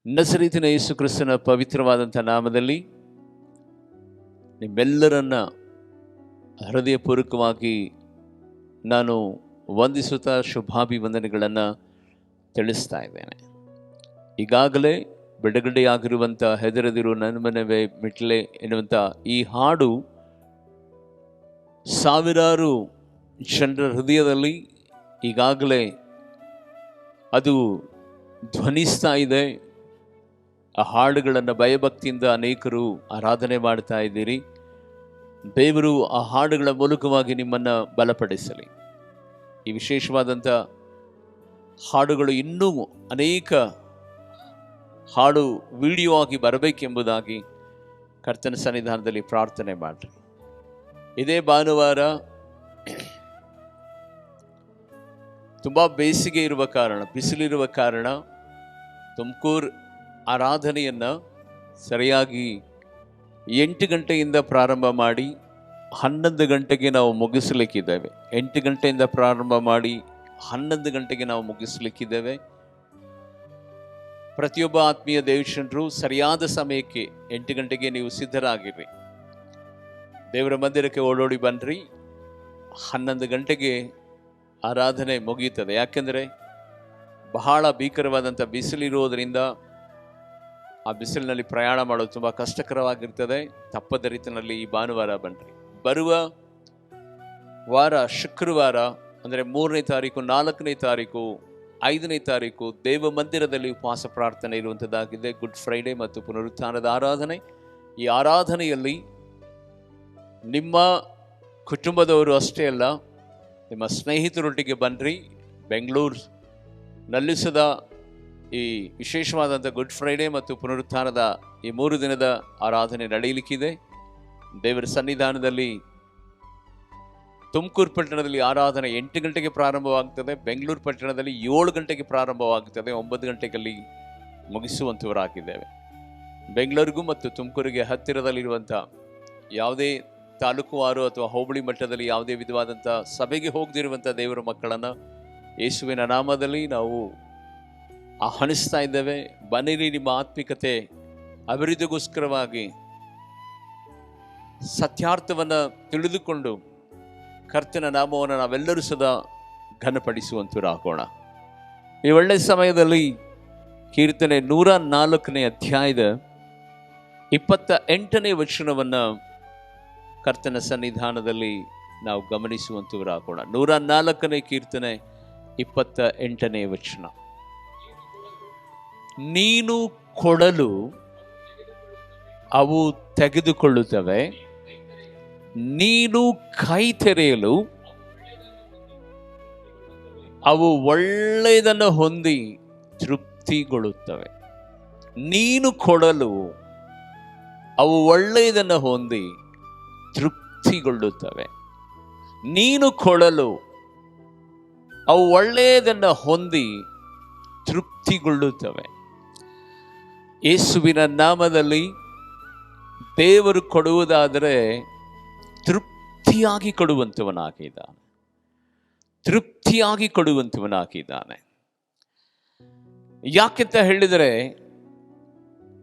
ನಜರೇತಿನ ಯೇಸು ಕ್ರಿಸ್ತನ ಪವಿತ್ರವಾದಂಥ ನಾಮದಲ್ಲಿ ನಿಮ್ಮೆಲ್ಲರನ್ನ ಹೃದಯಪೂರ್ವಕವಾಗಿ ನಾನು ವಂದಿಸುತ್ತಾ ಶುಭಾಭಿವಂದನೆಗಳನ್ನು ತಿಳಿಸ್ತಾ ಇದ್ದೇನೆ. ಈಗಾಗಲೇ ಬಿಡುಗಡೆಯಾಗಿರುವಂಥ ಹೆದರದಿರು ನನ್ನ ಮನವೇ ಮಿಟ್ಲೆ ಎನ್ನುವಂಥ ಈ ಹಾಡು ಸಾವಿರಾರು ಜನರ ಹೃದಯದಲ್ಲಿ ಈಗಾಗಲೇ ಅದು ಧ್ವನಿಸ್ತಾ ಇದೆ. ಆ ಹಾಡುಗಳನ್ನು ಭಯಭಕ್ತಿಯಿಂದ ಅನೇಕರು ಆರಾಧನೆ ಮಾಡ್ತಾ ಇದ್ದೀರಿ. ದೇವರು ಆ ಹಾಡುಗಳ ಮೂಲಕವಾಗಿ ನಿಮ್ಮನ್ನು ಬಲಪಡಿಸಲಿ. ಈ ವಿಶೇಷವಾದಂಥ ಹಾಡುಗಳು ಇನ್ನೂ ಅನೇಕ ಹಾಡು ವಿಡಿಯೋ ಆಗಿ ಬರಬೇಕೆಂಬುದಾಗಿ ಕರ್ತನ ಸನ್ನಿಧಾನದಲ್ಲಿ ಪ್ರಾರ್ಥನೆ ಮಾಡಿರಿ. ಇದೇ ಭಾನುವಾರ ತುಂಬ ಬೇಸಿಗೆ ಇರುವ ಕಾರಣ, ಬಿಸಿಲಿರುವ ಕಾರಣ ತುಮಕೂರು ಆರಾಧನೆಯನ್ನು ಸರಿಯಾಗಿ 8 ಗಂಟೆಯಿಂದ ಪ್ರಾರಂಭ ಮಾಡಿ 11 ಗಂಟೆಗೆ ನಾವು ಮುಗಿಸಲಿಕ್ಕಿದ್ದೇವೆ. 8 ಗಂಟೆಯಿಂದ ಪ್ರಾರಂಭ ಮಾಡಿ 11 ಗಂಟೆಗೆ ನಾವು ಮುಗಿಸಲಿಕ್ಕಿದ್ದೇವೆ. ಪ್ರತಿಯೊಬ್ಬ ಆತ್ಮೀಯ ದೇವಜನರು ಸರಿಯಾದ ಸಮಯಕ್ಕೆ 8 ಗಂಟೆಗೆ ನೀವು ಸಿದ್ಧರಾಗಿರ್ರಿ. ದೇವರ ಮಂದಿರಕ್ಕೆ ಓಡೋಡಿ ಬನ್ನಿರಿ. 11 ಗಂಟೆಗೆ ಆರಾಧನೆ ಮುಗಿಯುತ್ತದೆ. ಯಾಕೆಂದರೆ ಬಹಳ ಭೀಕರವಾದಂಥ ಬಿಸಿಲಿರೋದರಿಂದ ಆ ಬಿಸಿಲಿನಲ್ಲಿ ಪ್ರಯಾಣ ಮಾಡೋದು ತುಂಬ ಕಷ್ಟಕರವಾಗಿರ್ತದೆ. ತಪ್ಪದ ರೀತಿಯಲ್ಲಿ ಈ ಭಾನುವಾರ ಬನ್ನಿರಿ. ಬರುವ ವಾರ ಶುಕ್ರವಾರ ಅಂದರೆ 3ನೇ ತಾರೀಕು, 4ನೇ ತಾರೀಕು, 5ನೇ ತಾರೀಕು ದೇವ ಮಂದಿರದಲ್ಲಿ ಉಪವಾಸ ಪ್ರಾರ್ಥನೆ ಇರುವಂಥದ್ದಾಗಿದೆ. ಗುಡ್ ಫ್ರೈಡೇ ಮತ್ತು ಪುನರುತ್ಥಾನದ ಆರಾಧನೆ. ಈ ಆರಾಧನೆಯಲ್ಲಿ ನಿಮ್ಮ ಕುಟುಂಬದವರು ಅಷ್ಟೇ ಅಲ್ಲ, ನಿಮ್ಮ ಸ್ನೇಹಿತರೊಟ್ಟಿಗೆ ಬನ್ನಿರಿ. ಬೆಂಗಳೂರಿನಲ್ಲಿ ಸದಾ ಈ ವಿಶೇಷವಾದಂಥ ಗುಡ್ ಫ್ರೈಡೇ ಮತ್ತು ಪುನರುತ್ಥಾನದ ಈ 3 ದಿನದ ಆರಾಧನೆ ನಡೆಯಲಿಕ್ಕಿದೆ. ದೇವರ ಸನ್ನಿಧಾನದಲ್ಲಿ ತುಮಕೂರು ಪಟ್ಟಣದಲ್ಲಿ ಆರಾಧನೆ 8 ಗಂಟೆಗೆ ಪ್ರಾರಂಭವಾಗ್ತದೆ. ಬೆಂಗಳೂರು ಪಟ್ಟಣದಲ್ಲಿ 7 ಗಂಟೆಗೆ ಪ್ರಾರಂಭವಾಗ್ತದೆ. 9 ಗಂಟೆಯಲ್ಲಿ ಮುಗಿಸುವಂಥವರಾಗಿದ್ದೇವೆ. ಬೆಂಗಳೂರಿಗೂ ಮತ್ತು ತುಮಕೂರಿಗೆ ಹತ್ತಿರದಲ್ಲಿರುವಂಥ ಯಾವುದೇ ತಾಲೂಕುವಾರು ಅಥವಾ ಹೋಬಳಿ ಮಟ್ಟದಲ್ಲಿ ಯಾವುದೇ ವಿಧವಾದಂಥ ಸಭೆಗೆ ಹೋಗದಿರುವಂಥ ದೇವರ ಮಕ್ಕಳನ್ನು ಯೇಸುವಿನ ನಾಮದಲ್ಲಿ ನಾವು ಆಹ್ವಾನಿಸ್ತಾ ಇದ್ದೇವೆ. ಬನ್ನಿರಿ, ನಿಮ್ಮ ಆತ್ಮಿಕತೆ ಅಭಿವೃದ್ಧಿಗೋಸ್ಕರವಾಗಿ ಸತ್ಯಾರ್ಥವನ್ನು ತಿಳಿದುಕೊಂಡು ಕರ್ತನ ನಾಮವನ್ನು ನಾವೆಲ್ಲರೂ ಸದಾ ಘನಪಡಿಸುವಂತರಾಗೋಣ. ಈ ಒಳ್ಳೆಯ ಸಮಯದಲ್ಲಿ ಕೀರ್ತನೆ 104ನೇ ಅಧ್ಯಾಯದ 28ನೇ ವಚನವನ್ನು ಕರ್ತನ ಸನ್ನಿಧಾನದಲ್ಲಿ ನಾವು ಗಮನಿಸುವಂತವರಾಗೋಣ. 104ನೇ ಕೀರ್ತನೆ 28ನೇ ವಚನ. ನೀನು ಕೊಡಲು ಅವು ತೆಗೆದುಕೊಳ್ಳುತ್ತವೆ, ನೀನು ಕೈ ತೆರೆಯಲು ಅವು ಒಳ್ಳೆಯದನ್ನು ಹೊಂದಿ ತೃಪ್ತಿಗೊಳ್ಳುತ್ತವೆ. ನೀನು ಕೊಡಲು ಅವು ಒಳ್ಳೆಯದನ್ನು ಹೊಂದಿ ತೃಪ್ತಿಗೊಳ್ಳುತ್ತವೆ. ನೀನು ಕೊಡಲು ಅವು ಒಳ್ಳೆಯದನ್ನು ಹೊಂದಿ ತೃಪ್ತಿಗೊಳ್ಳುತ್ತವೆ. ಯೇಸುವಿನ ನಾಮದಲ್ಲಿ ದೇವರು ಕೊಡುವುದಾದರೆ ತೃಪ್ತಿಯಾಗಿ ಕೊಡುವಂಥವನಾಗಿದ್ದಾನೆ. ತೃಪ್ತಿಯಾಗಿ ಕೊಡುವಂಥವನಾಗಿದ್ದಾನೆ. ಯಾಕೆಂತ ಹೇಳಿದರೆ,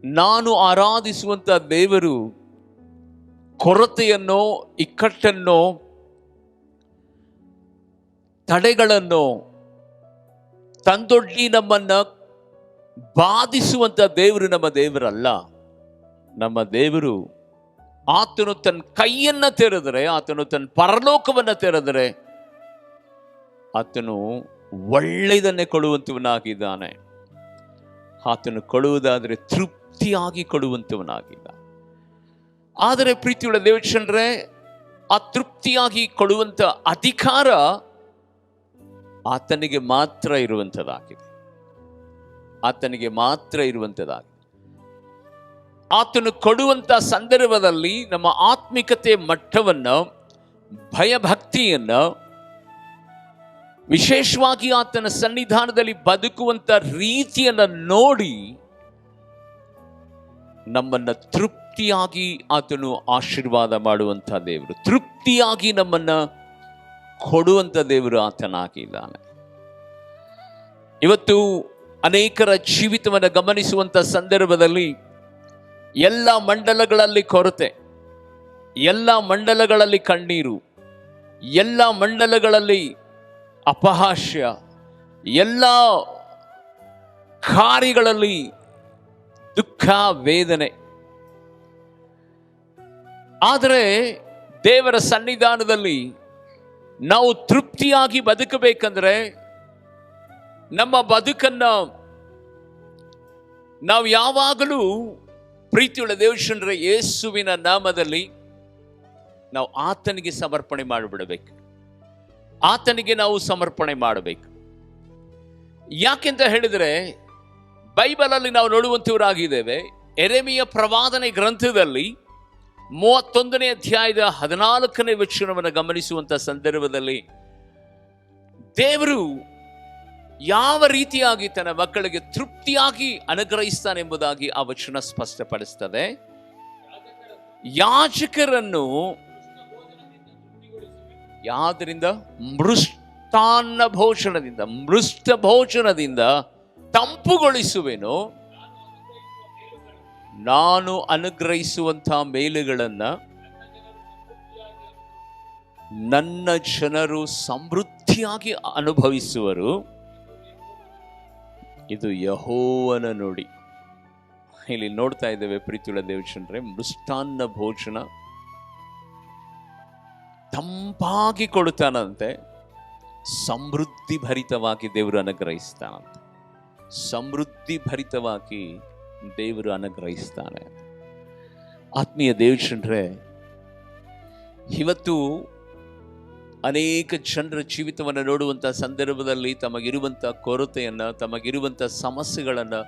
ನಾನು ಆರಾಧಿಸುವಂಥ ದೇವರು ಕೊರತೆಯನ್ನೋ ಇಕ್ಕಟ್ಟನ್ನೋ ತಡೆಗಳನ್ನು ತಂದೊಡ್ಡಿ ನಮ್ಮನ್ನ ಬಾಧಿಸುವಂಥ ದೇವರು ನಮ್ಮ ದೇವರಲ್ಲ. ನಮ್ಮ ದೇವರು ಆತನು ತನ್ನ ಕೈಯನ್ನು ತೆರೆದರೆ, ಆತನು ತನ್ನ ಪರಲೋಕವನ್ನು ತೆರೆದರೆ ಆತನು ಒಳ್ಳೆಯದನ್ನೇ ಕೊಡುವಂಥವನಾಗಿದ್ದಾನೆ. ಆತನು ಕೊಡುವುದಾದರೆ ತೃಪ್ತಿಯಾಗಿ ಕೊಡುವಂಥವನಾಗಿದ್ದಾನೆ. ಆದರೆ ಪ್ರೀತಿಯುಳ್ಳ ದೇವಜನರೇ, ಆ ತೃಪ್ತಿಯಾಗಿ ಕೊಡುವಂಥ ಅಧಿಕಾರ ಆತನಿಗೆ ಮಾತ್ರ ಇರುವಂಥದ್ದಾಗಿದೆ. ಆತನಿಗೆ ಮಾತ್ರ ಇರುವಂಥದ್ದಾಗಿದೆ. ಆತನು ಕೊಡುವಂಥ ಸಂದರ್ಭದಲ್ಲಿ ನಮ್ಮ ಆತ್ಮಿಕತೆ ಮಟ್ಟವನ್ನು, ಭಯಭಕ್ತಿಯನ್ನು, ವಿಶೇಷವಾಗಿ ಆತನ ಸನ್ನಿಧಾನದಲ್ಲಿ ಬದುಕುವಂಥ ರೀತಿಯನ್ನು ನೋಡಿ ನಮ್ಮನ್ನು ತೃಪ್ತಿಯಾಗಿ ಆತನು ಆಶೀರ್ವಾದ ಮಾಡುವಂಥ ದೇವರು, ತೃಪ್ತಿಯಾಗಿ ನಮ್ಮನ್ನು ಕೊಡುವಂಥ ದೇವರು ಆತನಾಗಿದ್ದಾನೆ. ಇವತ್ತು ಅನೇಕರ ಜೀವಿತವನ್ನು ಗಮನಿಸುವಂತ ಸಂದರ್ಭದಲ್ಲಿ ಎಲ್ಲ ಮಂಡಲಗಳಲ್ಲಿ ಕೊರತೆ, ಎಲ್ಲ ಮಂಡಲಗಳಲ್ಲಿ ಕಣ್ಣೀರು, ಎಲ್ಲ ಮಂಡಲಗಳಲ್ಲಿ ಅಪಹಾಸ್ಯ, ಎಲ್ಲ ಕಾರ್ಯಗಳಲ್ಲಿ ದುಃಖ, ವೇದನೆ. ಆದರೆ ದೇವರ ಸನ್ನಿಧಾನದಲ್ಲಿ ನಾವು ತೃಪ್ತಿಯಾಗಿ ಬದುಕಬೇಕಂದ್ರೆ ನಮ್ಮ ಬದುಕನ್ನ ನಾವು ಯಾವಾಗಲೂ ಪ್ರೀತಿಯುಳ್ಳ ದೇವಶನರ ಯೇಸುವಿನ ನಾಮದಲ್ಲಿ ನಾವು ಆತನಿಗೆ ಸಮರ್ಪಣೆ ಮಾಡಿಬಿಡಬೇಕು. ಆತನಿಗೆ ನಾವು ಸಮರ್ಪಣೆ ಮಾಡಬೇಕು. ಯಾಕೆಂತ ಹೇಳಿದರೆ ಬೈಬಲಲ್ಲಿ ನಾವು ನೋಡುವಂತವರಾಗಿದ್ದೇವೆ. ಯೆರೆಮೀಯ ಪ್ರವಾದನೆ ಗ್ರಂಥದಲ್ಲಿ 31ನೇ ಅಧ್ಯಾಯದ 14ನೇ ವಚನವನ್ನು ಗಮನಿಸುವಂತ ಸಂದರ್ಭದಲ್ಲಿ ದೇವರು ಯಾವ ರೀತಿಯಾಗಿ ತನ್ನ ಮಕ್ಕಳಿಗೆ ತೃಪ್ತಿಯಾಗಿ ಅನುಗ್ರಹಿಸ್ತಾನೆ ಎಂಬುದಾಗಿ ಆ ವಚನ ಸ್ಪಷ್ಟಪಡಿಸ್ತದೆ. ಯಾಜಕರನ್ನು ಯಾವ್ದರಿಂದ? ಮೃಷ್ಟಾನ್ನ ಭೋಜನದಿಂದ, ಮೃಷ್ಟ ಭೋಜನದಿಂದ ತಂಪುಗೊಳಿಸುವೆನು. ನಾನು ಅನುಗ್ರಹಿಸುವಂತಹ ಮೇಲುಗಳನ್ನ ನನ್ನ ಜನರು ಸಮೃದ್ಧಿಯಾಗಿ ಅನುಭವಿಸುವರು. ಇದು ಯೆಹೋವನ ನುಡಿ. ಇಲ್ಲಿ ನೋಡ್ತಾ ಇದ್ದೇವೆ ಪ್ರೀತಿಯುಳ್ಳ ದೇವಜನರೇ, ಮೃಷ್ಟಾನ್ನ ಭೋಜನ ತಂಪಾಗಿ ಕೊಡುತ್ತಾನಂತೆ, ಸಮೃದ್ಧಿ ಭರಿತವಾಗಿ ದೇವರು ಅನುಗ್ರಹಿಸ್ತಾನಂತೆ. ಸಮೃದ್ಧಿ ಭರಿತವಾಗಿ ದೇವರು ಅನುಗ್ರಹಿಸ್ತಾನೆ. ಆತ್ಮೀಯ ದೇವಜನರೇ, ಇವತ್ತು ಅನೇಕ ಜನರ ಜೀವಿತವನ್ನು ನೋಡುವಂಥ ಸಂದರ್ಭದಲ್ಲಿ ತಮಗಿರುವಂಥ ಕೊರತೆಯನ್ನು, ತಮಗಿರುವಂಥ ಸಮಸ್ಯೆಗಳನ್ನು,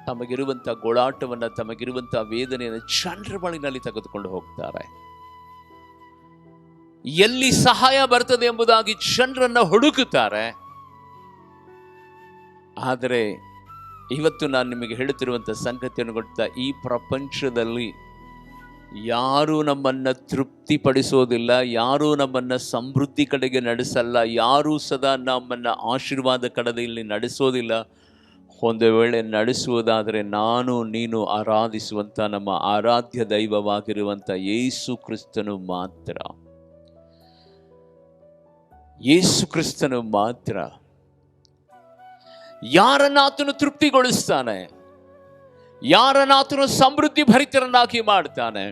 ತಮಗಿರುವಂಥ ಗೋಳಾಟವನ್ನು, ತಮಗಿರುವಂಥ ವೇದನೆಯನ್ನು ಜನರ ಬಳಿನಲ್ಲಿ ತೆಗೆದುಕೊಂಡು ಹೋಗ್ತಾರೆ. ಎಲ್ಲಿ ಸಹಾಯ ಬರ್ತದೆ ಎಂಬುದಾಗಿ ಜನರನ್ನು ಹುಡುಕುತ್ತಾರೆ. ಆದರೆ ಇವತ್ತು ನಾನು ನಿಮಗೆ ಹೇಳುತ್ತಿರುವಂಥ ಸಂಗತಿಯನ್ನು ಗೊತ್ತಾ? ಈ ಪ್ರಪಂಚದಲ್ಲಿ ಯಾರೂ ನಮ್ಮನ್ನು ತೃಪ್ತಿಪಡಿಸೋದಿಲ್ಲ, ಯಾರೂ ನಮ್ಮನ್ನು ಸಮೃದ್ಧಿ ಕಡೆಗೆ ನಡೆಸಲ್ಲ, ಯಾರೂ ಸದಾ ನಮ್ಮನ್ನು ಆಶೀರ್ವಾದ ಕಡೆಯಲ್ಲಿ ನಡೆಸೋದಿಲ್ಲ. ಒಂದು ವೇಳೆ ನಡೆಸುವುದಾದರೆ ನಾನು ನೀನು ಆರಾಧಿಸುವಂಥ ನಮ್ಮ ಆರಾಧ್ಯ ದೈವವಾಗಿರುವಂಥ ಯೇಸು ಕ್ರಿಸ್ತನು ಮಾತ್ರ. ಯೇಸು ಕ್ರಿಸ್ತನು ಮಾತ್ರ. ಯಾರನ್ನ ಆತನು ತೃಪ್ತಿಗೊಳಿಸ್ತಾನೆ, ಯಾರನ್ನ ಆತನು ಸಮೃದ್ಧಿ ಭರಿತರನ್ನಾಗಿ ಮಾಡ್ತಾನೆ,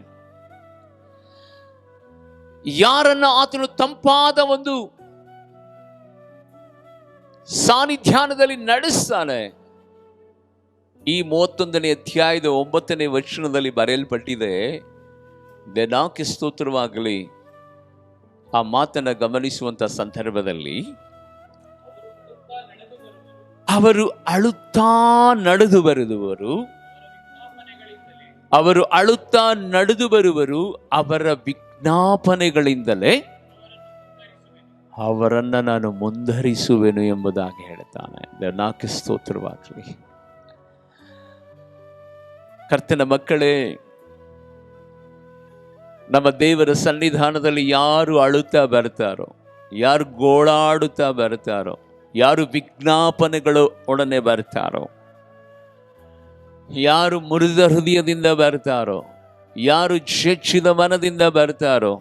ಯಾರನ್ನ ಆತನು ತಂಪಾದ ಒಂದು ಸಾನ್ನಿಧ್ಯಾನದಲ್ಲಿ ನಡೆಸ್ತಾನೆ. ಈ 31ನೇ ಅಧ್ಯಾಯದ 9ನೇ ವಚನದಲ್ಲಿ ಬರೆಯಲ್ಪಟ್ಟಿದೆ. ದೇವರಿಗೆ ಸ್ತೋತ್ರವಾಗಲಿ. ಆ ಮಾತನ್ನು ಗಮನಿಸುವಂತ ಸಂದರ್ಭದಲ್ಲಿ ಅವರು ಅಳುತ್ತಾ ನಡೆದು ಬರುವರು, ಅವರು ಅಳುತ್ತಾ ನಡೆದು ಬರುವರು, ಅವರ ವಿಜ್ಞಾಪನೆಗಳಿಂದಲೇ ಅವರನ್ನ ನಾನು ಮುಂದರಿಸುವೆನು ಎಂಬುದಾಗಿ ಹೇಳ್ತಾನೆ. ದೇವರಿಗೆ ಸ್ತೋತ್ರವಾಗಲಿ. ಕರ್ತನ ಮಕ್ಕಳೇ, ನಮ್ಮ ದೇವರ ಸನ್ನಿಧಾನದಲ್ಲಿ ಯಾರು ಅಳುತ್ತಾ ಬರ್ತಾರೋ, ಯಾರು ಗೋಳಾಡುತ್ತಾ ಬರ್ತಾರೋ, ಯಾರು ವಿಜ್ಞಾಪನೆಗಳು ಒಡನೆ ಬರ್ತಾರೋ, ಯಾರು ಮುರಿದ ಹೃದಯದಿಂದ ಬರ್ತಾರೋ, ಯಾರು ಜಜ್ಜಿದ ಮನದಿಂದ ಬರ್ತಾರೋ,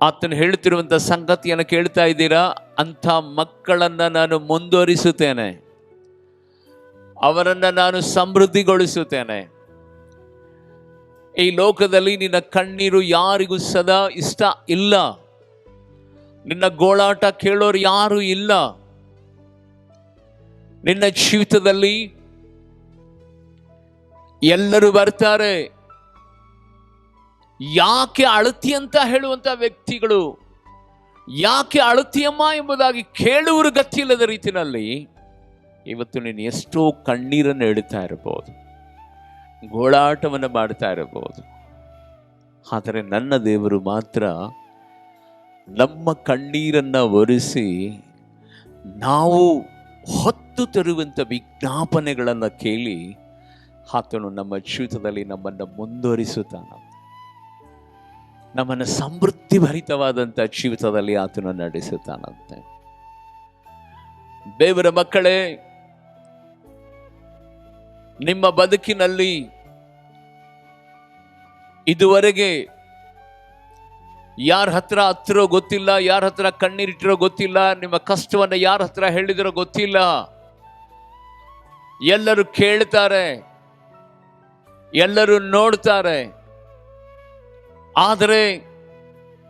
ಆತನು ಹೇಳ್ತಿರುವಂತ ಸಂಗತಿಯನ್ನು ಕೇಳ್ತಾ ಇದ್ದೀರಾ? ಅಂಥ ಮಕ್ಕಳನ್ನ ನಾನು ಮುಂದುವರಿಸುತ್ತೇನೆ, ಅವರನ್ನ ನಾನು ಸಮೃದ್ಧಿಗೊಳಿಸುತ್ತೇನೆ. ಈ ಲೋಕದಲ್ಲಿ ನಿನ್ನ ಕಣ್ಣೀರು ಯಾರಿಗೂ ಸದಾ ಇಷ್ಟ ಇಲ್ಲ. ನಿನ್ನ ಗೋಳಾಟ ಕೇಳೋರು ಯಾರು ಇಲ್ಲ. ನಿನ್ನ ಜೀವಿತದಲ್ಲಿ ಎಲ್ಲರೂ ಬರ್ತಾರೆ. ಯಾಕೆ ಅಳತಿ ಅಂತ ಹೇಳುವಂತ ವ್ಯಕ್ತಿಗಳು, ಯಾಕೆ ಅಳತಿಯಮ್ಮ ಎಂಬುದಾಗಿ ಕೇಳುವರು ಗತಿಯಿಲ್ಲದ ರೀತಿಯಲ್ಲಿ ಇವತ್ತು ನೀನು ಎಷ್ಟೋ ಕಣ್ಣೀರನ್ನು ಎಳಿತಾ ಇರಬಹುದು, ಗೋಳಾಟವನ್ನು ಮಾಡ್ತಾ ಇರಬಹುದು. ಆದರೆ ನನ್ನ ದೇವರು ಮಾತ್ರ ನಮ್ಮ ಕಣ್ಣೀರನ್ನು ಒರೆಸಿ ನಾವು ಹೊತ್ತು ತರುವಂಥ ವಿಜ್ಞಾಪನೆಗಳನ್ನು ಕೇಳಿ ಆತನು ನಮ್ಮ ಜೀವಿತದಲ್ಲಿ ನಮ್ಮನ್ನು ಮುಂದುವರಿಸುತ್ತಾನೆ. ನಮ್ಮನ್ನು ಸಮೃದ್ಧಿ ಭರಿತವಾದಂಥ ಜೀವಿತದಲ್ಲಿ ಆತನು ನಡೆಸುತ್ತಾನಂತೆ. ದೇವರ ಮಕ್ಕಳೇ, ನಿಮ್ಮ ಬದುಕಿನಲ್ಲಿ ಇದುವರೆಗೆ ಯಾರ ಹತ್ರ ಗೊತ್ತಿಲ್ಲ, ಯಾರ ಹತ್ರ ಕಣ್ಣೀರಿಟ್ಟಿರೋ ಗೊತ್ತಿಲ್ಲ, ನಿಮ್ಮ ಕಷ್ಟವನ್ನು ಯಾರ ಹತ್ರ ಹೇಳಿದಿರೋ ಗೊತ್ತಿಲ್ಲ. ಎಲ್ಲರೂ ಕೇಳ್ತಾರೆ, ಎಲ್ಲರೂ ನೋಡ್ತಾರೆ, ಆದರೆ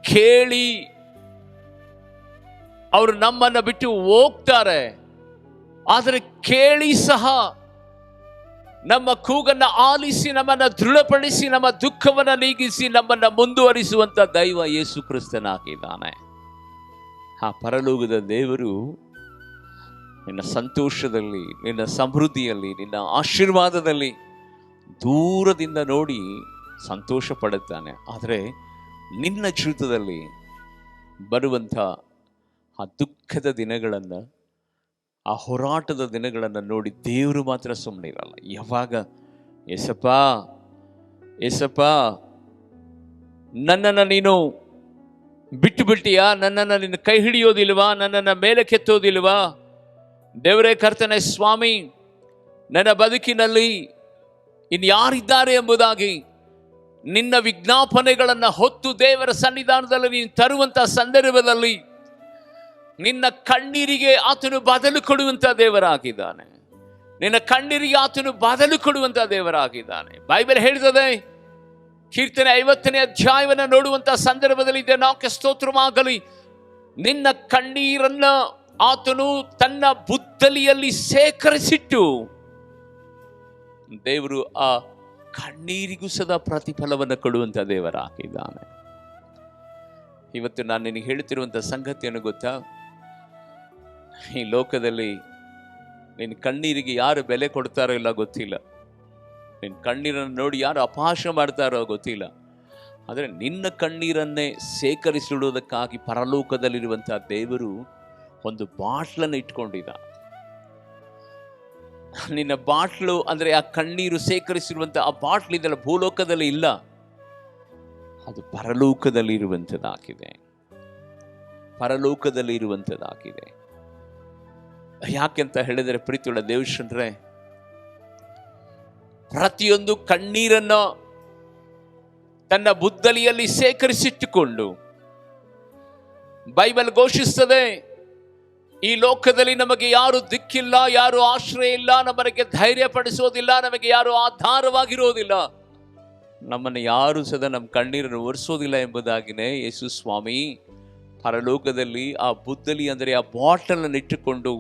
ಕೇಳಿ ಅವರು ನಮ್ಮನ್ನ ಬಿಟ್ಟು ಹೋಗ್ತಾರೆ. ಆದರೆ ಕೇಳಿ ಸಹ ನಮ್ಮ ಕೂಗನ್ನ ಆಲಿಸಿ, ನಮ್ಮನ್ನ ದೃಢಪಡಿಸಿ, ನಮ್ಮ ದುಃಖವನ್ನು ನೀಗಿಸಿ, ನಮ್ಮನ್ನ ಮುಂದುವರಿಸುವಂತ ದೈವ ಯೇಸು ಕ್ರಿಸ್ತನಾಗಿದ್ದಾನೆ. ಆ ಪರಲೋಕದ ದೇವರು ನಿನ್ನ ಸಂತೋಷದಲ್ಲಿ, ನಿನ್ನ ಸಮೃದ್ಧಿಯಲ್ಲಿ, ನಿನ್ನ ಆಶೀರ್ವಾದದಲ್ಲಿ ದೂರದಿಂದ ನೋಡಿ ಸಂತೋಷ ಪಡುತ್ತಾನೆ. ಆದರೆ ನಿನ್ನ ಜೀವಿತದಲ್ಲಿ ಬರುವಂಥ ಆ ದುಃಖದ ದಿನಗಳನ್ನು, ಆ ಹೋರಾಟದ ದಿನಗಳನ್ನು ನೋಡಿ ದೇವರು ಮಾತ್ರ ಸುಮ್ಮನೆ ಇರಲ್ಲ. ಯಾವಾಗ ಏಸಪ್ಪ ಏಸಪ್ಪ ನನ್ನನ್ನು ನೀನು ಬಿಟ್ಟು ಬಿಟ್ಟಿಯಾ, ನನ್ನನ್ನು ನೀನು ಕೈ ಹಿಡಿಯೋದಿಲ್ವಾ, ನನ್ನನ್ನು ಮೇಲೆ ಕೆತ್ತೋದಿಲ್ವಾ, ದೇವರೇ ಕರ್ತನೆ ಸ್ವಾಮಿ, ನನ್ನ ಬದುಕಿನಲ್ಲಿ ಇನ್ಯಾರಿದ್ದಾರೆ ಎಂಬುದಾಗಿ ನಿನ್ನ ವಿಜ್ಞಾಪನೆಗಳನ್ನು ಹೊತ್ತು ದೇವರ ಸನ್ನಿಧಾನದಲ್ಲಿ ನೀನು ತರುವಂಥ ಸಂದರ್ಭದಲ್ಲಿ ನಿನ್ನ ಕಣ್ಣೀರಿಗೆ ಆತನು ಬದಲು ಕೊಡುವಂಥ ದೇವರಾಗಿದ್ದಾನೆ. ನಿನ್ನ ಕಣ್ಣೀರಿಗೆ ಆತನು ಬದಲು ಕೊಡುವಂಥ ದೇವರಾಗಿದ್ದಾನೆ. ಬೈಬಲ್ ಹೇಳಿದೆ, ಕೀರ್ತನೆ 50ನೇ ಅಧ್ಯಾಯವನ್ನು ನೋಡುವಂಥ ಸಂದರ್ಭದಲ್ಲಿ ದೇವಕ್ಕೆ ಸ್ತೋತ್ರವಾಗಲಿ, ನಿನ್ನ ಕಣ್ಣೀರನ್ನ ಆತನು ತನ್ನ ಬುದ್ದಲಿಯಲ್ಲಿ ಸೇಕರಿಸಿಟ್ಟು ದೇವರು ಆ ಕಣ್ಣೀರಿಗೂ ಸದಾ ಪ್ರತಿಫಲವನ್ನು ಕೊಡುವಂಥ ದೇವರಾಗಿದ್ದಾನೆ. ಇವತ್ತು ನಾನು ನಿನಗೆ ಹೇಳುತ್ತಿರುವಂಥ ಸಂಗತಿಯನ್ನು ಗೊತ್ತಾ? ಈ ಲೋಕದಲ್ಲಿ ನಿನ್ನ ಕಣ್ಣೀರಿಗೆ ಯಾರು ಬೆಲೆ ಕೊಡ್ತಾರೋ ಇಲ್ಲ ಗೊತ್ತಿಲ್ಲ, ನಿನ್ನ ಕಣ್ಣೀರನ್ನು ನೋಡಿ ಯಾರು ಅಪಹಾಸ್ಯ ಮಾಡ್ತಾರೋ ಗೊತ್ತಿಲ್ಲ. ಆದರೆ ನಿನ್ನ ಕಣ್ಣೀರನ್ನೇ ಸೇಕರಿಸಿಡುವುದಕ್ಕಾಗಿ ಪರಲೋಕದಲ್ಲಿರುವಂಥ ದೇವರು ಒಂದು ಬಾಟ್ಲನ್ನು ಇಟ್ಕೊಂಡಿದ್ದ. ನಿನ್ನ ಬಾಟ್ಲು ಅಂದರೆ ಆ ಕಣ್ಣೀರು ಸೇಕರಿಸಿರುವಂಥ ಆ ಬಾಟ್ಲು ಇದೆಲ್ಲ ಭೂಲೋಕದಲ್ಲಿ ಇಲ್ಲ, ಅದು ಪರಲೋಕದಲ್ಲಿ ಇರುವಂಥದ್ದಾಗಿದೆ. ಪರಲೋಕದಲ್ಲಿ ಇರುವಂಥದ್ದಾಗಿದೆ. ಯಾಕೆಂತ ಹೇಳಿದರೆ ಪ್ರೀತಿಯುಳ್ಳ ದೇವಶ್ರೇ, ಪ್ರತಿಯೊಂದು ಕಣ್ಣೀರನ್ನು ತನ್ನ ಬುದ್ದಲಿಯಲ್ಲಿ ಸೇಕರಿಸಿಟ್ಟುಕೊಂಡು ಬೈಬಲ್ ಘೋಷಿಸ್ತದೆ, ಈ ಲೋಕದಲ್ಲಿ ನಮಗೆ ಯಾರು ದಿಕ್ಕಿಲ್ಲ, ಯಾರು ಆಶ್ರಯ ಇಲ್ಲ, ನಮಗೆ ಧೈರ್ಯ ಪಡಿಸೋದಿಲ್ಲ, ನಮಗೆ ಯಾರು ಆಧಾರವಾಗಿರೋದಿಲ್ಲ, ನಮ್ಮನ್ನು ಯಾರು ಸದಾ ನಮ್ಮ ಕಣ್ಣೀರನ್ನು ಒರೆಸೋದಿಲ್ಲ ಎಂಬುದಾಗಿನೇ ಯೇಸು ಸ್ವಾಮಿ ಪರಲೋಕದಲ್ಲಿ ಆ ಬುದ್ದಲಿ ಅಂದರೆ ಆ ಬಾಟಲನ್ನು ಇಟ್ಟುಕೊಂಡು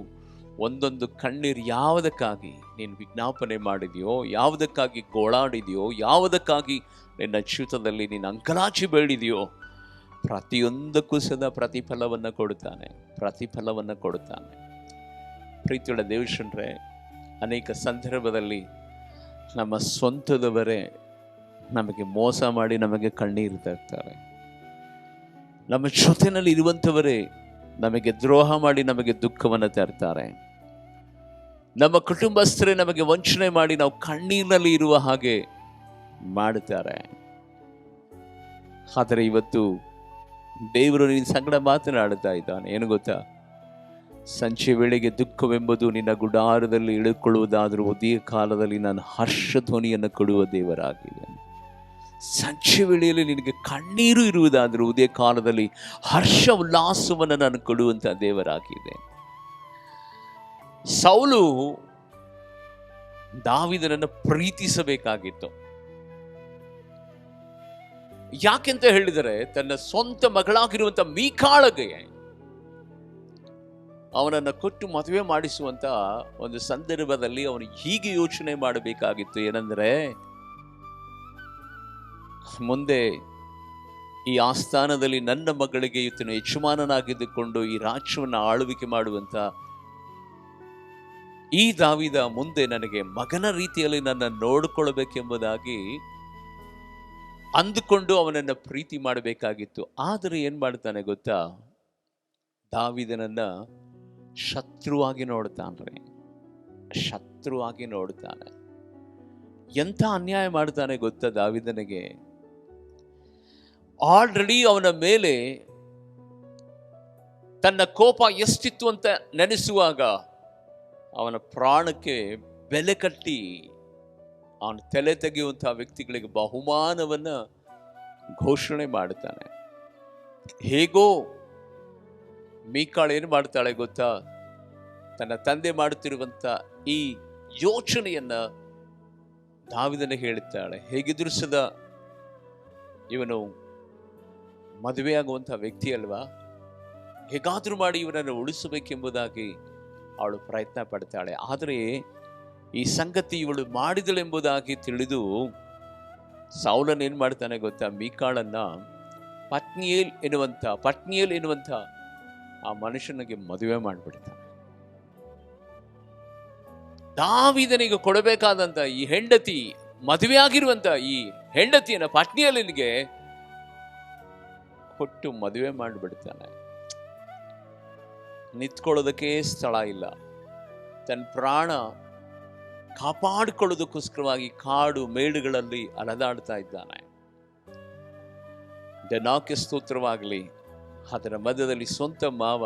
ಒಂದೊಂದು ಕಣ್ಣೀರು ಯಾವುದಕ್ಕಾಗಿ ನೀನು ವಿಜ್ಞಾಪನೆ ಮಾಡಿದೆಯೋ, ಯಾವುದಕ್ಕಾಗಿ ಗೋಳಾಡಿದೆಯೋ, ಯಾವುದಕ್ಕಾಗಿ ನಿನ್ನ ಜೀವಿತದಲ್ಲಿ ನೀನು ಅಂಕಲಾಚಿ ಬೇಡಿದೆಯೋ, ಪ್ರತಿಯೊಂದಕ್ಕೂ ಸದಾ ಪ್ರತಿಫಲವನ್ನು ಕೊಡುತ್ತಾನೆ, ಪ್ರತಿಫಲವನ್ನು ಕೊಡುತ್ತಾನೆ. ಪ್ರೀತಿಯುಳ್ಳ ದೇವಶ್ರೇ, ಅನೇಕ ಸಂದರ್ಭದಲ್ಲಿ ನಮ್ಮ ಸ್ವಂತದವರೇ ನಮಗೆ ಮೋಸ ಮಾಡಿ ನಮಗೆ ಕಣ್ಣೀರು ತರ್ತಾರೆ. ನಮ್ಮ ಜೊತೆಯಲ್ಲಿ ಇರುವಂಥವರೇ ನಮಗೆ ದ್ರೋಹ ಮಾಡಿ ನಮಗೆ ದುಃಖವನ್ನು ತರ್ತಾರೆ. ನಮ್ಮ ಕುಟುಂಬಸ್ಥರೇ ನಮಗೆ ವಂಚನೆ ಮಾಡಿ ನಾವು ಕಣ್ಣೀರಿನಲ್ಲಿ ಇರುವ ಹಾಗೆ ಮಾಡುತ್ತಾರೆ. ಆದರೆ ಇವತ್ತು ದೇವರು ನಿನ್ನ ಸಂಗಡ ಮಾತನಾಡುತ್ತಾ ಇದ್ದಾನೆ. ಏನು ಗೊತ್ತಾ? ಸಂಜೆ ವೇಳೆಗೆ ದುಃಖವೆಂಬುದು ನಿನ್ನ ಗುಡಾರದಲ್ಲಿ ಇಳಿದುಕೊಳ್ಳುವುದಾದರೂ ಉದಯ ಕಾಲದಲ್ಲಿ ನಾನು ಹರ್ಷಧ್ವನಿಯನ್ನು ಕೊಡುವ ದೇವರಾಗಿದ್ದೇನೆ. ಸಂಜೆ ವೇಳೆಯಲ್ಲಿ ನಿನಗೆ ಕಣ್ಣೀರು ಇರುವುದಾದರೂ ಉದಯ ಕಾಲದಲ್ಲಿ ಹರ್ಷ ಉಲ್ಲಾಸವನ್ನು ನಾನು ಕೊಡುವಂಥ ದೇವರಾಗಿದೆ. ಸೌಲು ದಾವೀದನನ್ನು ಪ್ರೀತಿಸಬೇಕಾಗಿತ್ತು. ಯಾಕೆಂತ ಹೇಳಿದರೆ ತನ್ನ ಸ್ವಂತ ಮಗಳಾಗಿರುವಂಥ ಮೀಕಾಳಗೆ ಅವನನ್ನು ಕೊಟ್ಟು ಮದುವೆ ಮಾಡಿಸುವಂತ ಒಂದು ಸಂದರ್ಭದಲ್ಲಿ ಅವನು ಹೀಗೆ ಯೋಚನೆ ಮಾಡಬೇಕಾಗಿತ್ತು. ಏನೆಂದರೆ, ಮುಂದೆ ಈ ಆಸ್ಥಾನದಲ್ಲಿ ನನ್ನ ಮಗಳಿಗೆ ಇವತ್ತಿನ ಯಜಮಾನನಾಗಿದ್ದುಕೊಂಡು ಈ ರಾಜ್ಯವನ್ನು ಆಳ್ವಿಕೆ ಮಾಡುವಂತ ಈ ದಾವೀದ ಮುಂದೆ ನನಗೆ ಮಗನ ರೀತಿಯಲ್ಲಿ ನನ್ನ ನೋಡಿಕೊಳ್ಳಬೇಕೆಂಬುದಾಗಿ ಅಂದುಕೊಂಡು ಅವನನ್ನು ಪ್ರೀತಿ ಮಾಡಬೇಕಾಗಿತ್ತು. ಆದರೆ ಏನ್ ಮಾಡ್ತಾನೆ ಗೊತ್ತಾ? ದಾವೀದನನ್ನ ಶತ್ರುವಾಗಿ ನೋಡ್ತಾನೆ, ಶತ್ರುವಾಗಿ ನೋಡ್ತಾನೆ. ಎಂಥ ಅನ್ಯಾಯ ಮಾಡ್ತಾನೆ ಗೊತ್ತಾ ದಾವೀದನಿಗೆ? ಆಲ್ರೆಡಿ ಅವನ ಮೇಲೆ ತನ್ನ ಕೋಪ ಎಷ್ಟಿತ್ತು ಅಂತ ನೆನೆಸುವಾಗ ಅವನ ಪ್ರಾಣಕ್ಕೆ ಬೆಲೆ ಕಟ್ಟಿ ಅವನು ತಲೆ ತೆಗೆಯುವಂತಹ ವ್ಯಕ್ತಿಗಳಿಗೆ ಬಹುಮಾನವನ್ನ ಘೋಷಣೆ ಮಾಡುತ್ತಾನೆ. ಹೇಗೋ ಮೀಕಾಳು ಏನು ಮಾಡ್ತಾಳೆ ಗೊತ್ತಾ? ತನ್ನ ತಂದೆ ಮಾಡುತ್ತಿರುವಂತ ಈ ಯೋಚನೆಯನ್ನ ದಾವೀದನಿಗೆ ಹೇಳುತ್ತಾಳೆ. ಹೇಗಿದ್ರು ಸದ ಇವನು ಮದುವೆಯಾಗುವಂತಹ ವ್ಯಕ್ತಿ ಅಲ್ವಾ, ಹೇಗಾದ್ರೂ ಮಾಡಿ ಇವನನ್ನು ಉಳಿಸಬೇಕೆಂಬುದಾಗಿ ಅವಳು ಪ್ರಯತ್ನ ಪಡ್ತಾಳೆ. ಆದರೆ ಈ ಸಂಗತಿ ಇವಳು ಮಾಡಿದಳೆಂಬುದಾಗಿ ತಿಳಿದು ಸೌಲನ್ ಏನ್ ಮಾಡ್ತಾನೆ ಗೊತ್ತಾ? ಮೀಕಾಳನ್ನ ಪಟ್ನಿಯೇಲ್ ಎನ್ನುವಂತ ಆ ಮನುಷ್ಯನಿಗೆ ಮದುವೆ ಮಾಡಿಬಿಡ್ತಾನೆ. ದಾವೀದನಿಗೆ ಕೊಡಬೇಕಾದಂತ ಈ ಹೆಂಡತಿ, ಮದುವೆ ಆಗಿರುವಂತ ಈ ಹೆಂಡತಿಯನ್ನ ಪಟ್ನಿಯಲ್ಲಿಗೆ ಕೊಟ್ಟು ಮದುವೆ ಮಾಡಿಬಿಡ್ತಾನೆ. ನಿಂತ್ಕೊಳ್ಳೋದಕ್ಕೆ ಸ್ಥಳ ಇಲ್ಲ. ತನ್ನ ಪ್ರಾಣ ಕಾಪಾಡಿಕೊಳ್ಳೋದಕ್ಕೋಸ್ಕರವಾಗಿ ಕಾಡು ಮೇಡುಗಳಲ್ಲಿ ಅಲದಾಡ್ತಾ ಇದ್ದಾನೆ. ದನಾಕ್ಕೆ ಸ್ತೋತ್ರವಾಗಲಿ. ಅದರ ಮಧ್ಯದಲ್ಲಿ ಸ್ವಂತ ಮಾವ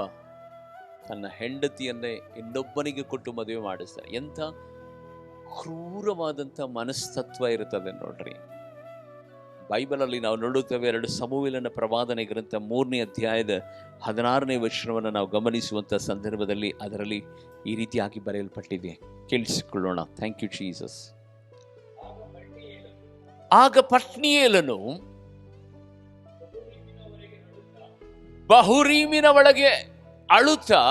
ತನ್ನ ಹೆಂಡತಿಯನ್ನೇ ಇನ್ನೊಬ್ಬನಿಗೆ ಕೊಟ್ಟು ಮದುವೆ ಮಾಡಿಸ್ತಾರೆ. ಎಂಥ ಕ್ರೂರವಾದಂಥ ಮನಸ್ತತ್ವ ಇರುತ್ತದೆ ನೋಡ್ರಿ. ಬೈಬಲಲ್ಲಿ ನಾವು ನೋಡುತ್ತೇವೆ. 2 ಸಮುವೇಲನ ಪ್ರವಾದನೆ ಗ್ರಂಥ 3ನೇ ಅಧ್ಯಾಯದ 16ನೇ ವಚನವನ್ನು ನಾವು ಗಮನಿಸುವಂಥ ಸಂದರ್ಭದಲ್ಲಿ ಅದರಲ್ಲಿ ಈ ರೀತಿಯಾಗಿ ಬರೆಯಲ್ಪಟ್ಟಿದೆ. ಕೇಳಿಸಿಕೊಳ್ಳೋಣ. Thank you Jesus. ಆಗ ಪಟ್ನಿಯೇಲನು ಬಹುರೀಮಿನ ಒಳಗೆ ಅಳುತ್ತಾ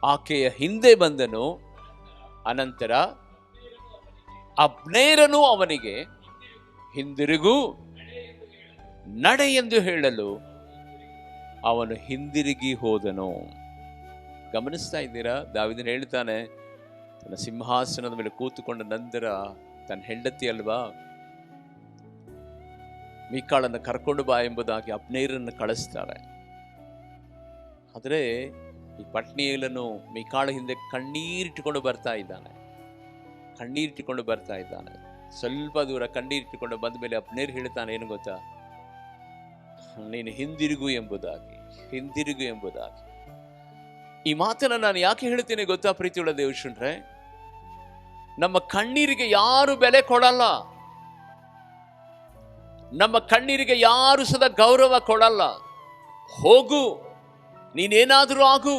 ಆಕೆಯ ಹಿಂದೆ ಬಂದನು. ಅನಂತರ ಅಬ್ನೇರನು ಅವನಿಗೆ ಹಿಂದಿರುಗು, ನಡೆ ಎಂದು ಹೇಳಲು ಅವನು ಹಿಂದಿರುಗಿ ಹೋದನು. ಗಮನಿಸ್ತಾ ಇದ್ದೀರಾ? ದಾವೀದನು ಹೇಳ್ತಾನೆ, ತನ್ನ ಸಿಂಹಾಸನದ ಮೇಲೆ ಕೂತುಕೊಂಡ ನಂತರ ತನ್ನ ಹೆಂಡತಿ ಅಲ್ವಾ ಮೀಕಾಳನ್ನು ಕರ್ಕೊಂಡು ಬಾ ಎಂಬುದಾಗಿ ಅಬ್ನೇರನ್ನು ಕಳಿಸ್ತಾರೆ. ಆದರೆ ಈ ಪಟ್ನಿಯೇಲನು ಮೀಕಾಳ ಹಿಂದೆ ಕಣ್ಣೀರಿಟ್ಟುಕೊಂಡು ಬರ್ತಾ ಇದ್ದಾನೆ. ಸ್ವಲ್ಪ ದೂರ ಕಣ್ಣೀರಿಟ್ಟುಕೊಂಡು ಬಂದ ಮೇಲೆ ಅಬ್ನೇರ್ ಹೇಳ್ತಾನೆ, ಏನು ಗೊತ್ತಾ? ನೀನು ಹಿಂದಿರುಗು ಎಂಬುದಾಗಿ. ಈ ಮಾತನ್ನ ನಾನು ಯಾಕೆ ಹೇಳ್ತೀನಿ ಗೊತ್ತಾ ಪ್ರೀತಿಯುಳ್ಳ ದೇವಶುಂಡ್ರೆ? ನಮ್ಮ ಕಣ್ಣೀರಿಗೆ ಯಾರು ಬೆಲೆ ಕೊಡಲ್ಲ. ನಮ್ಮ ಕಣ್ಣೀರಿಗೆ ಯಾರು ಸದಾ ಗೌರವ ಕೊಡಲ್ಲ. ಹೋಗು, ನೀನೇನಾದರೂ ಆಗು,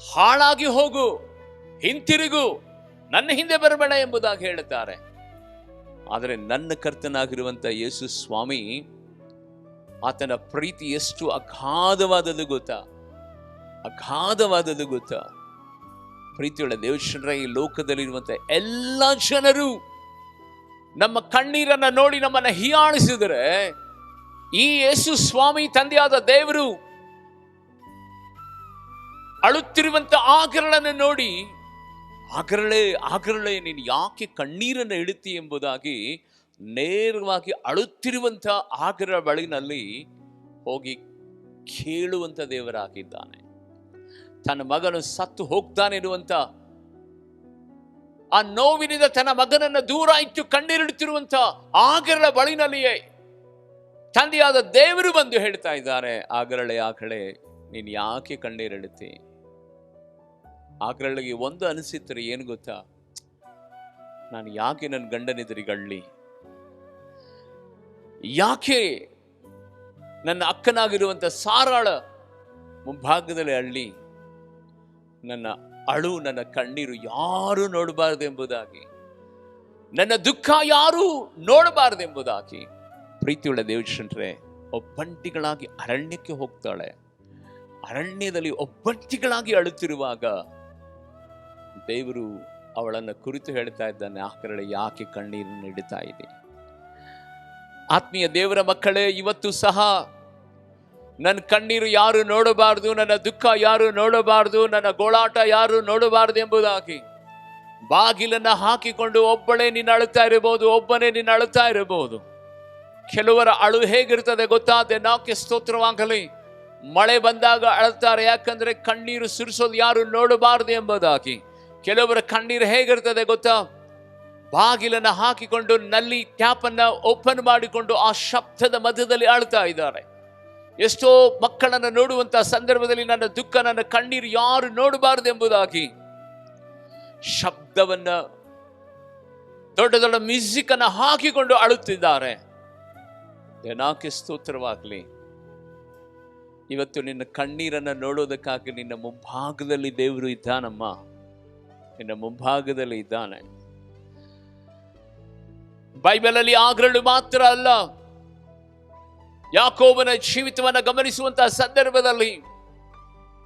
ಹಾಳಾಗಿ ಹೋಗು, ಹಿಂತಿರುಗು, ನನ್ನ ಹಿಂದೆ ಬರಬೇಡ ಎಂಬುದಾಗಿ ಹೇಳುತ್ತಾರೆ. ಆದರೆ ನನ್ನ ಕರ್ತನಾಗಿರುವಂತ ಯೇಸು ಸ್ವಾಮಿ, ಆತನ ಪ್ರೀತಿ ಎಷ್ಟು ಅಗಾಧವಾದದ್ದು ಗೊತ್ತಾ? ಪ್ರೀತಿಯುಳ್ಳ ದೇವಶ್ವರ, ಈ ಲೋಕದಲ್ಲಿರುವಂತ ಎಲ್ಲ ಜನರು ನಮ್ಮ ಕಣ್ಣೀರನ್ನ ನೋಡಿ ನಮ್ಮನ್ನ ಹೀಯಾಳಿಸಿದರೆ, ಈ ಯೇಸು ಸ್ವಾಮಿ ತಂದೆಯಾದ ದೇವರು ಅಳುತ್ತಿರುವಂತ ಆಗರಳನ್ನು ನೋಡಿ, ಆಗರಳೆ ನೀನು ಯಾಕೆ ಕಣ್ಣೀರನ್ನು ಇಡುತ್ತಿ ಎಂಬುದಾಗಿ ನೇರವಾಗಿ ಅಳುತ್ತಿರುವಂತ ಆಗರ ಬಳಿನಲ್ಲಿ ಹೋಗಿ ಕೇಳುವಂತ ದೇವರಾಗಿದ್ದಾನೆ. ತನ್ನ ಮಗನು ಸತ್ತು ಹೋಗ್ತಾನೆ ಎನ್ನುವಂತ ಆ ನೋವಿನಿಂದ ತನ್ನ ಮಗನನ್ನು ದೂರ ಇಟ್ಟು ಕಣ್ಣೀರಿಡುತ್ತಿರುವಂತ ಆಗರಳ ಬಳಿನಲ್ಲಿಯೇ ತಂದೆಯಾದ ದೇವರು ಬಂದು ಹೇಳ್ತಾ ಇದ್ದಾರೆ, ಆಗರಳೆ ನೀನು ಯಾಕೆ ಕಣ್ಣೀರಿಡುತ್ತಿ? ಆಗರಳಿಗೆ ಒಂದು ಅನಿಸಿದ್ರೆ ಏನು ಗೊತ್ತಾ? ನಾನು ಯಾಕೆ ನನ್ನ ಗಂಡನೆದುರಿಗಳ್ಳಿ? ಯಾಕೆ ನನ್ನ ಅಕ್ಕನಾಗಿರುವಂತ ಸಾರಾಳ ಮುಂಭಾಗದಲ್ಲಿ ಅಳ್ಳಿ? ನನ್ನ ಅಳು, ನನ್ನ ಕಣ್ಣೀರು ಯಾರು ನೋಡಬಾರದು ಎಂಬುದಾಗಿ, ನನ್ನ ದುಃಖ ಯಾರು ನೋಡಬಾರದು ಎಂಬುದಾಗಿ ಪ್ರೀತಿಯುಳ್ಳ ದೇವಶಂಟ್ರೆ ಒಬ್ಬಂಟಿಗಳಾಗಿ ಅರಣ್ಯಕ್ಕೆ ಹೋಗ್ತಾಳೆ. ಅರಣ್ಯದಲ್ಲಿ ಒಬ್ಬಂಟಿಗಳಾಗಿ ಅಳುತ್ತಿರುವಾಗ ದೇವರು ಅವಳನ್ನು ಕುರಿತು ಹೇಳ್ತಾ ಇದ್ದಾನೆ, ಆಗರಳೆ ಯಾಕೆ ಕಣ್ಣೀರನ್ನು ಇಡುತ್ತಾ ಇದೆ? ಆತ್ಮೀಯ ದೇವರ ಮಕ್ಕಳೇ, ಇವತ್ತು ಸಹ ನನ್ನ ಕಣ್ಣೀರು ಯಾರು ನೋಡಬಾರದು, ನನ್ನ ದುಃಖ ಯಾರು ನೋಡಬಾರದು, ನನ್ನ ಗೋಳಾಟ ಯಾರು ನೋಡಬಾರದು ಎಂಬುದಾಗಿ ಬಾಗಿಲನ್ನ ಹಾಕಿಕೊಂಡು ಒಬ್ಬನೇ ನೀನು ಅಳುತ್ತಾ ಇರಬಹುದು, ಒಬ್ಬನೇ ನೀನು ಅಳುತ್ತಾ ಇರಬಹುದು. ಕೆಲವರ ಅಳು ಹೇಗಿರ್ತದೆ ಗೊತ್ತಾ? ನಾಕೆ ಸ್ತೋತ್ರವಾಗಲಿ. ಮಳೆ ಬಂದಾಗ ಅಳುತ್ತಾರೆ, ಯಾಕಂದ್ರೆ ಕಣ್ಣೀರು ಸುರಿಸೋದು ಯಾರು ನೋಡಬಾರದು ಎಂಬುದಾಗಿ. ಕೆಲವರ ಕಣ್ಣೀರು ಹೇಗಿರ್ತದೆ ಗೊತ್ತಾ? ಬಾಗಿಲನ್ನ ಹಾಕಿಕೊಂಡು ನಲ್ಲಿ ಟ್ಯಾಪ್ ಅನ್ನ ಓಪನ್ ಮಾಡಿಕೊಂಡು ಆ ಶಬ್ದದ ಮಧ್ಯದಲ್ಲಿ ಅಳ್ತಾ ಇದ್ದಾರೆ. ಎಷ್ಟೋ ಮಕ್ಕಳನ್ನು ನೋಡುವಂತಹ ಸಂದರ್ಭದಲ್ಲಿ ನನ್ನ ದುಃಖ, ನನ್ನ ಕಣ್ಣೀರು ಯಾರು ನೋಡಬಾರದು ಎಂಬುದಾಗಿ ಶಬ್ದವನ್ನ, ದೊಡ್ಡ ದೊಡ್ಡ ಮ್ಯೂಸಿಕ್ ಅನ್ನು ಹಾಕಿಕೊಂಡು ಅಳುತ್ತಿದ್ದಾರೆ. ದೇವನಾಕ್ಕೆ ಸ್ತೋತ್ರವಾಗಲಿ. ಇವತ್ತು ನಿನ್ನ ಕಣ್ಣೀರನ್ನ ನೋಡೋದಕ್ಕಾಗಿ ನಿನ್ನ ಮುಂಭಾಗದಲ್ಲಿ ದೇವರು ಇದ್ದಾನಮ್ಮ, ನಿನ್ನ ಮುಂಭಾಗದಲ್ಲಿ ಇದ್ದಾನೆ. ಬೈಬಲಲ್ಲಿ ಆಗ್ರಳು ಮಾತ್ರ ಅಲ್ಲ, ಯಾಕೋಬನ ಜೀವಿತವನ್ನ ಗಮನಿಸುವಂತಹ ಸಂದರ್ಭದಲ್ಲಿ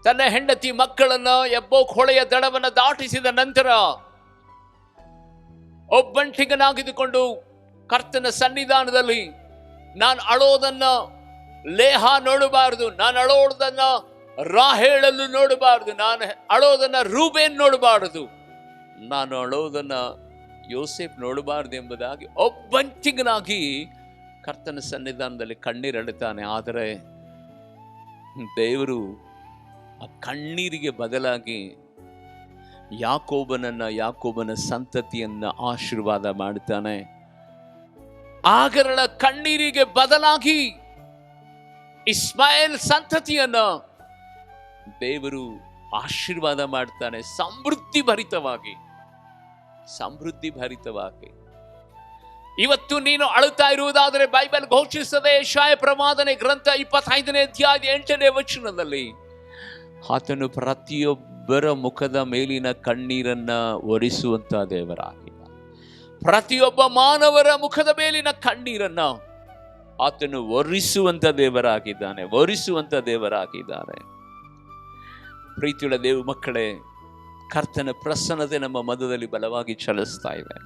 ತನ್ನ ಹೆಂಡತಿ ಮಕ್ಕಳನ್ನ ಎಬ್ಬೋಕ್ ಹೊಳೆಯ ದಡವನ್ನ ದಾಟಿಸಿದ ನಂತರ ಒಬ್ಬಂಟಿಗನಾಗಿದ್ದುಕೊಂಡು ಕರ್ತನ ಸನ್ನಿಧಾನದಲ್ಲಿ ನಾನು ಅಳೋದನ್ನ ಲೇಹ ನೋಡಬಾರದು, ನಾನು ಅಳೋದನ್ನ ರಾಹೇಳನ್ನು ನೋಡಬಾರದು, ನಾನು ಅಳೋದನ್ನ ರೂಬೇನ್ ನೋಡಬಾರದು, ನಾನು ಅಳೋದನ್ನ ಯೋಸೇಫ್ ನೋಡಬಾರದು ಎಂಬುದಾಗಿ ಒಬ್ಬಂಟಿಗನಾಗಿ ಕರ್ತನ ಸನ್ನಿಧಾನದಲ್ಲಿ ಕಣ್ಣೀರಳುತ್ತಾನೆ. ಆದರೆ ದೇವರು ಆ ಕಣ್ಣೀರಿಗೆ ಬದಲಾಗಿ ಯಾಕೋಬನ ಸಂತತಿಯನ್ನ ಆಶೀರ್ವಾದ ಮಾಡುತ್ತಾನೆ. ಆಗರಳ ಕಣ್ಣೀರಿಗೆ ಬದಲಾಗಿ ಇಸ್ಮಾಯೇಲ್ ಸಂತತಿಯನ್ನ ದೇವರು ಆಶೀರ್ವಾದ ಮಾಡ್ತಾನೆ, ಸಮೃದ್ಧಿ ಭರಿತವಾಗಿ. ಇವತ್ತು ನೀನು ಅಳುತ್ತಾ ಇರುವುದಾದರೆ ಬೈಬಲ್ ಘೋಷಿಸದೆ ಯೆಶಾಯ ಪ್ರವಾದನೆ ಗ್ರಂಥ 25ನೇ ಅಧ್ಯಾಯ 8ನೇ ವಚನದಲ್ಲಿ ಆತನು ಪ್ರತಿಯೊಬ್ಬರ ಮುಖದ ಮೇಲಿನ ಕಣ್ಣೀರನ್ನ ಒರೆಸುವಂತ ದೇವರಾಗಿದ್ದಾನೆ. ಪ್ರತಿಯೊಬ್ಬ ಮಾನವರ ಮುಖದ ಮೇಲಿನ ಕಣ್ಣೀರನ್ನ ಆತನು ಒರೆಸುವಂತ ದೇವರಾಗಿದ್ದಾನೆ. ಪ್ರೀತಿಯುಳ್ಳ ದೇವ ಮಕ್ಕಳೇ, ಕರ್ತನ ಪ್ರಸನ್ನತೆ ನಮ್ಮ ಮಧ್ಯದಲ್ಲಿ ಬಲವಾಗಿ ಚಲಿಸ್ತಾ ಇದೆ.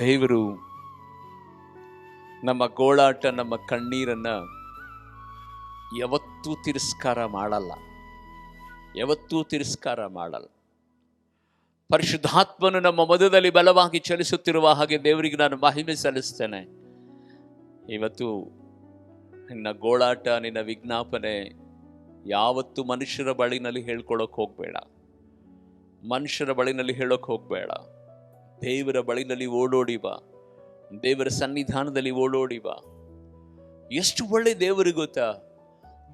ದೇವರು ನಮ್ಮ ಗೋಳಾಟ, ನಮ್ಮ ಕಣ್ಣೀರನ್ನ ಯಾವತ್ತೂ ತಿರಸ್ಕಾರ ಮಾಡಲ್ಲ. ಪರಿಶುದ್ಧಾತ್ಮನು ನಮ್ಮ ಮಧ್ಯದಲ್ಲಿ ಬಲವಾಗಿ ಚಲಿಸುತ್ತಿರುವ ಹಾಗೆ ದೇವರಿಗೆ ನಾನು ಮಹಿಮೆ ಸಲ್ಲಿಸ್ತೇನೆ. ಇವತ್ತು ನಿನ್ನ ಗೋಳಾಟ, ನಿನ್ನ ವಿಜ್ಞಾಪನೆ ಯಾವತ್ತು ಮನುಷ್ಯರ ಬಳಿನಲ್ಲಿ ಹೇಳ್ಕೊಳ್ಳೋಕೆ ಹೋಗ್ಬೇಡ. ದೇವರ ಬಳಿನಲ್ಲಿ ಓಡೋಡಿ ಬಾ, ದೇವರ ಸನ್ನಿಧಾನದಲ್ಲಿ ಓಡೋಡಿ ಬಾ. ಎಷ್ಟು ಒಳ್ಳೆ ದೇವರಿಗೆ ಗೊತ್ತಾ,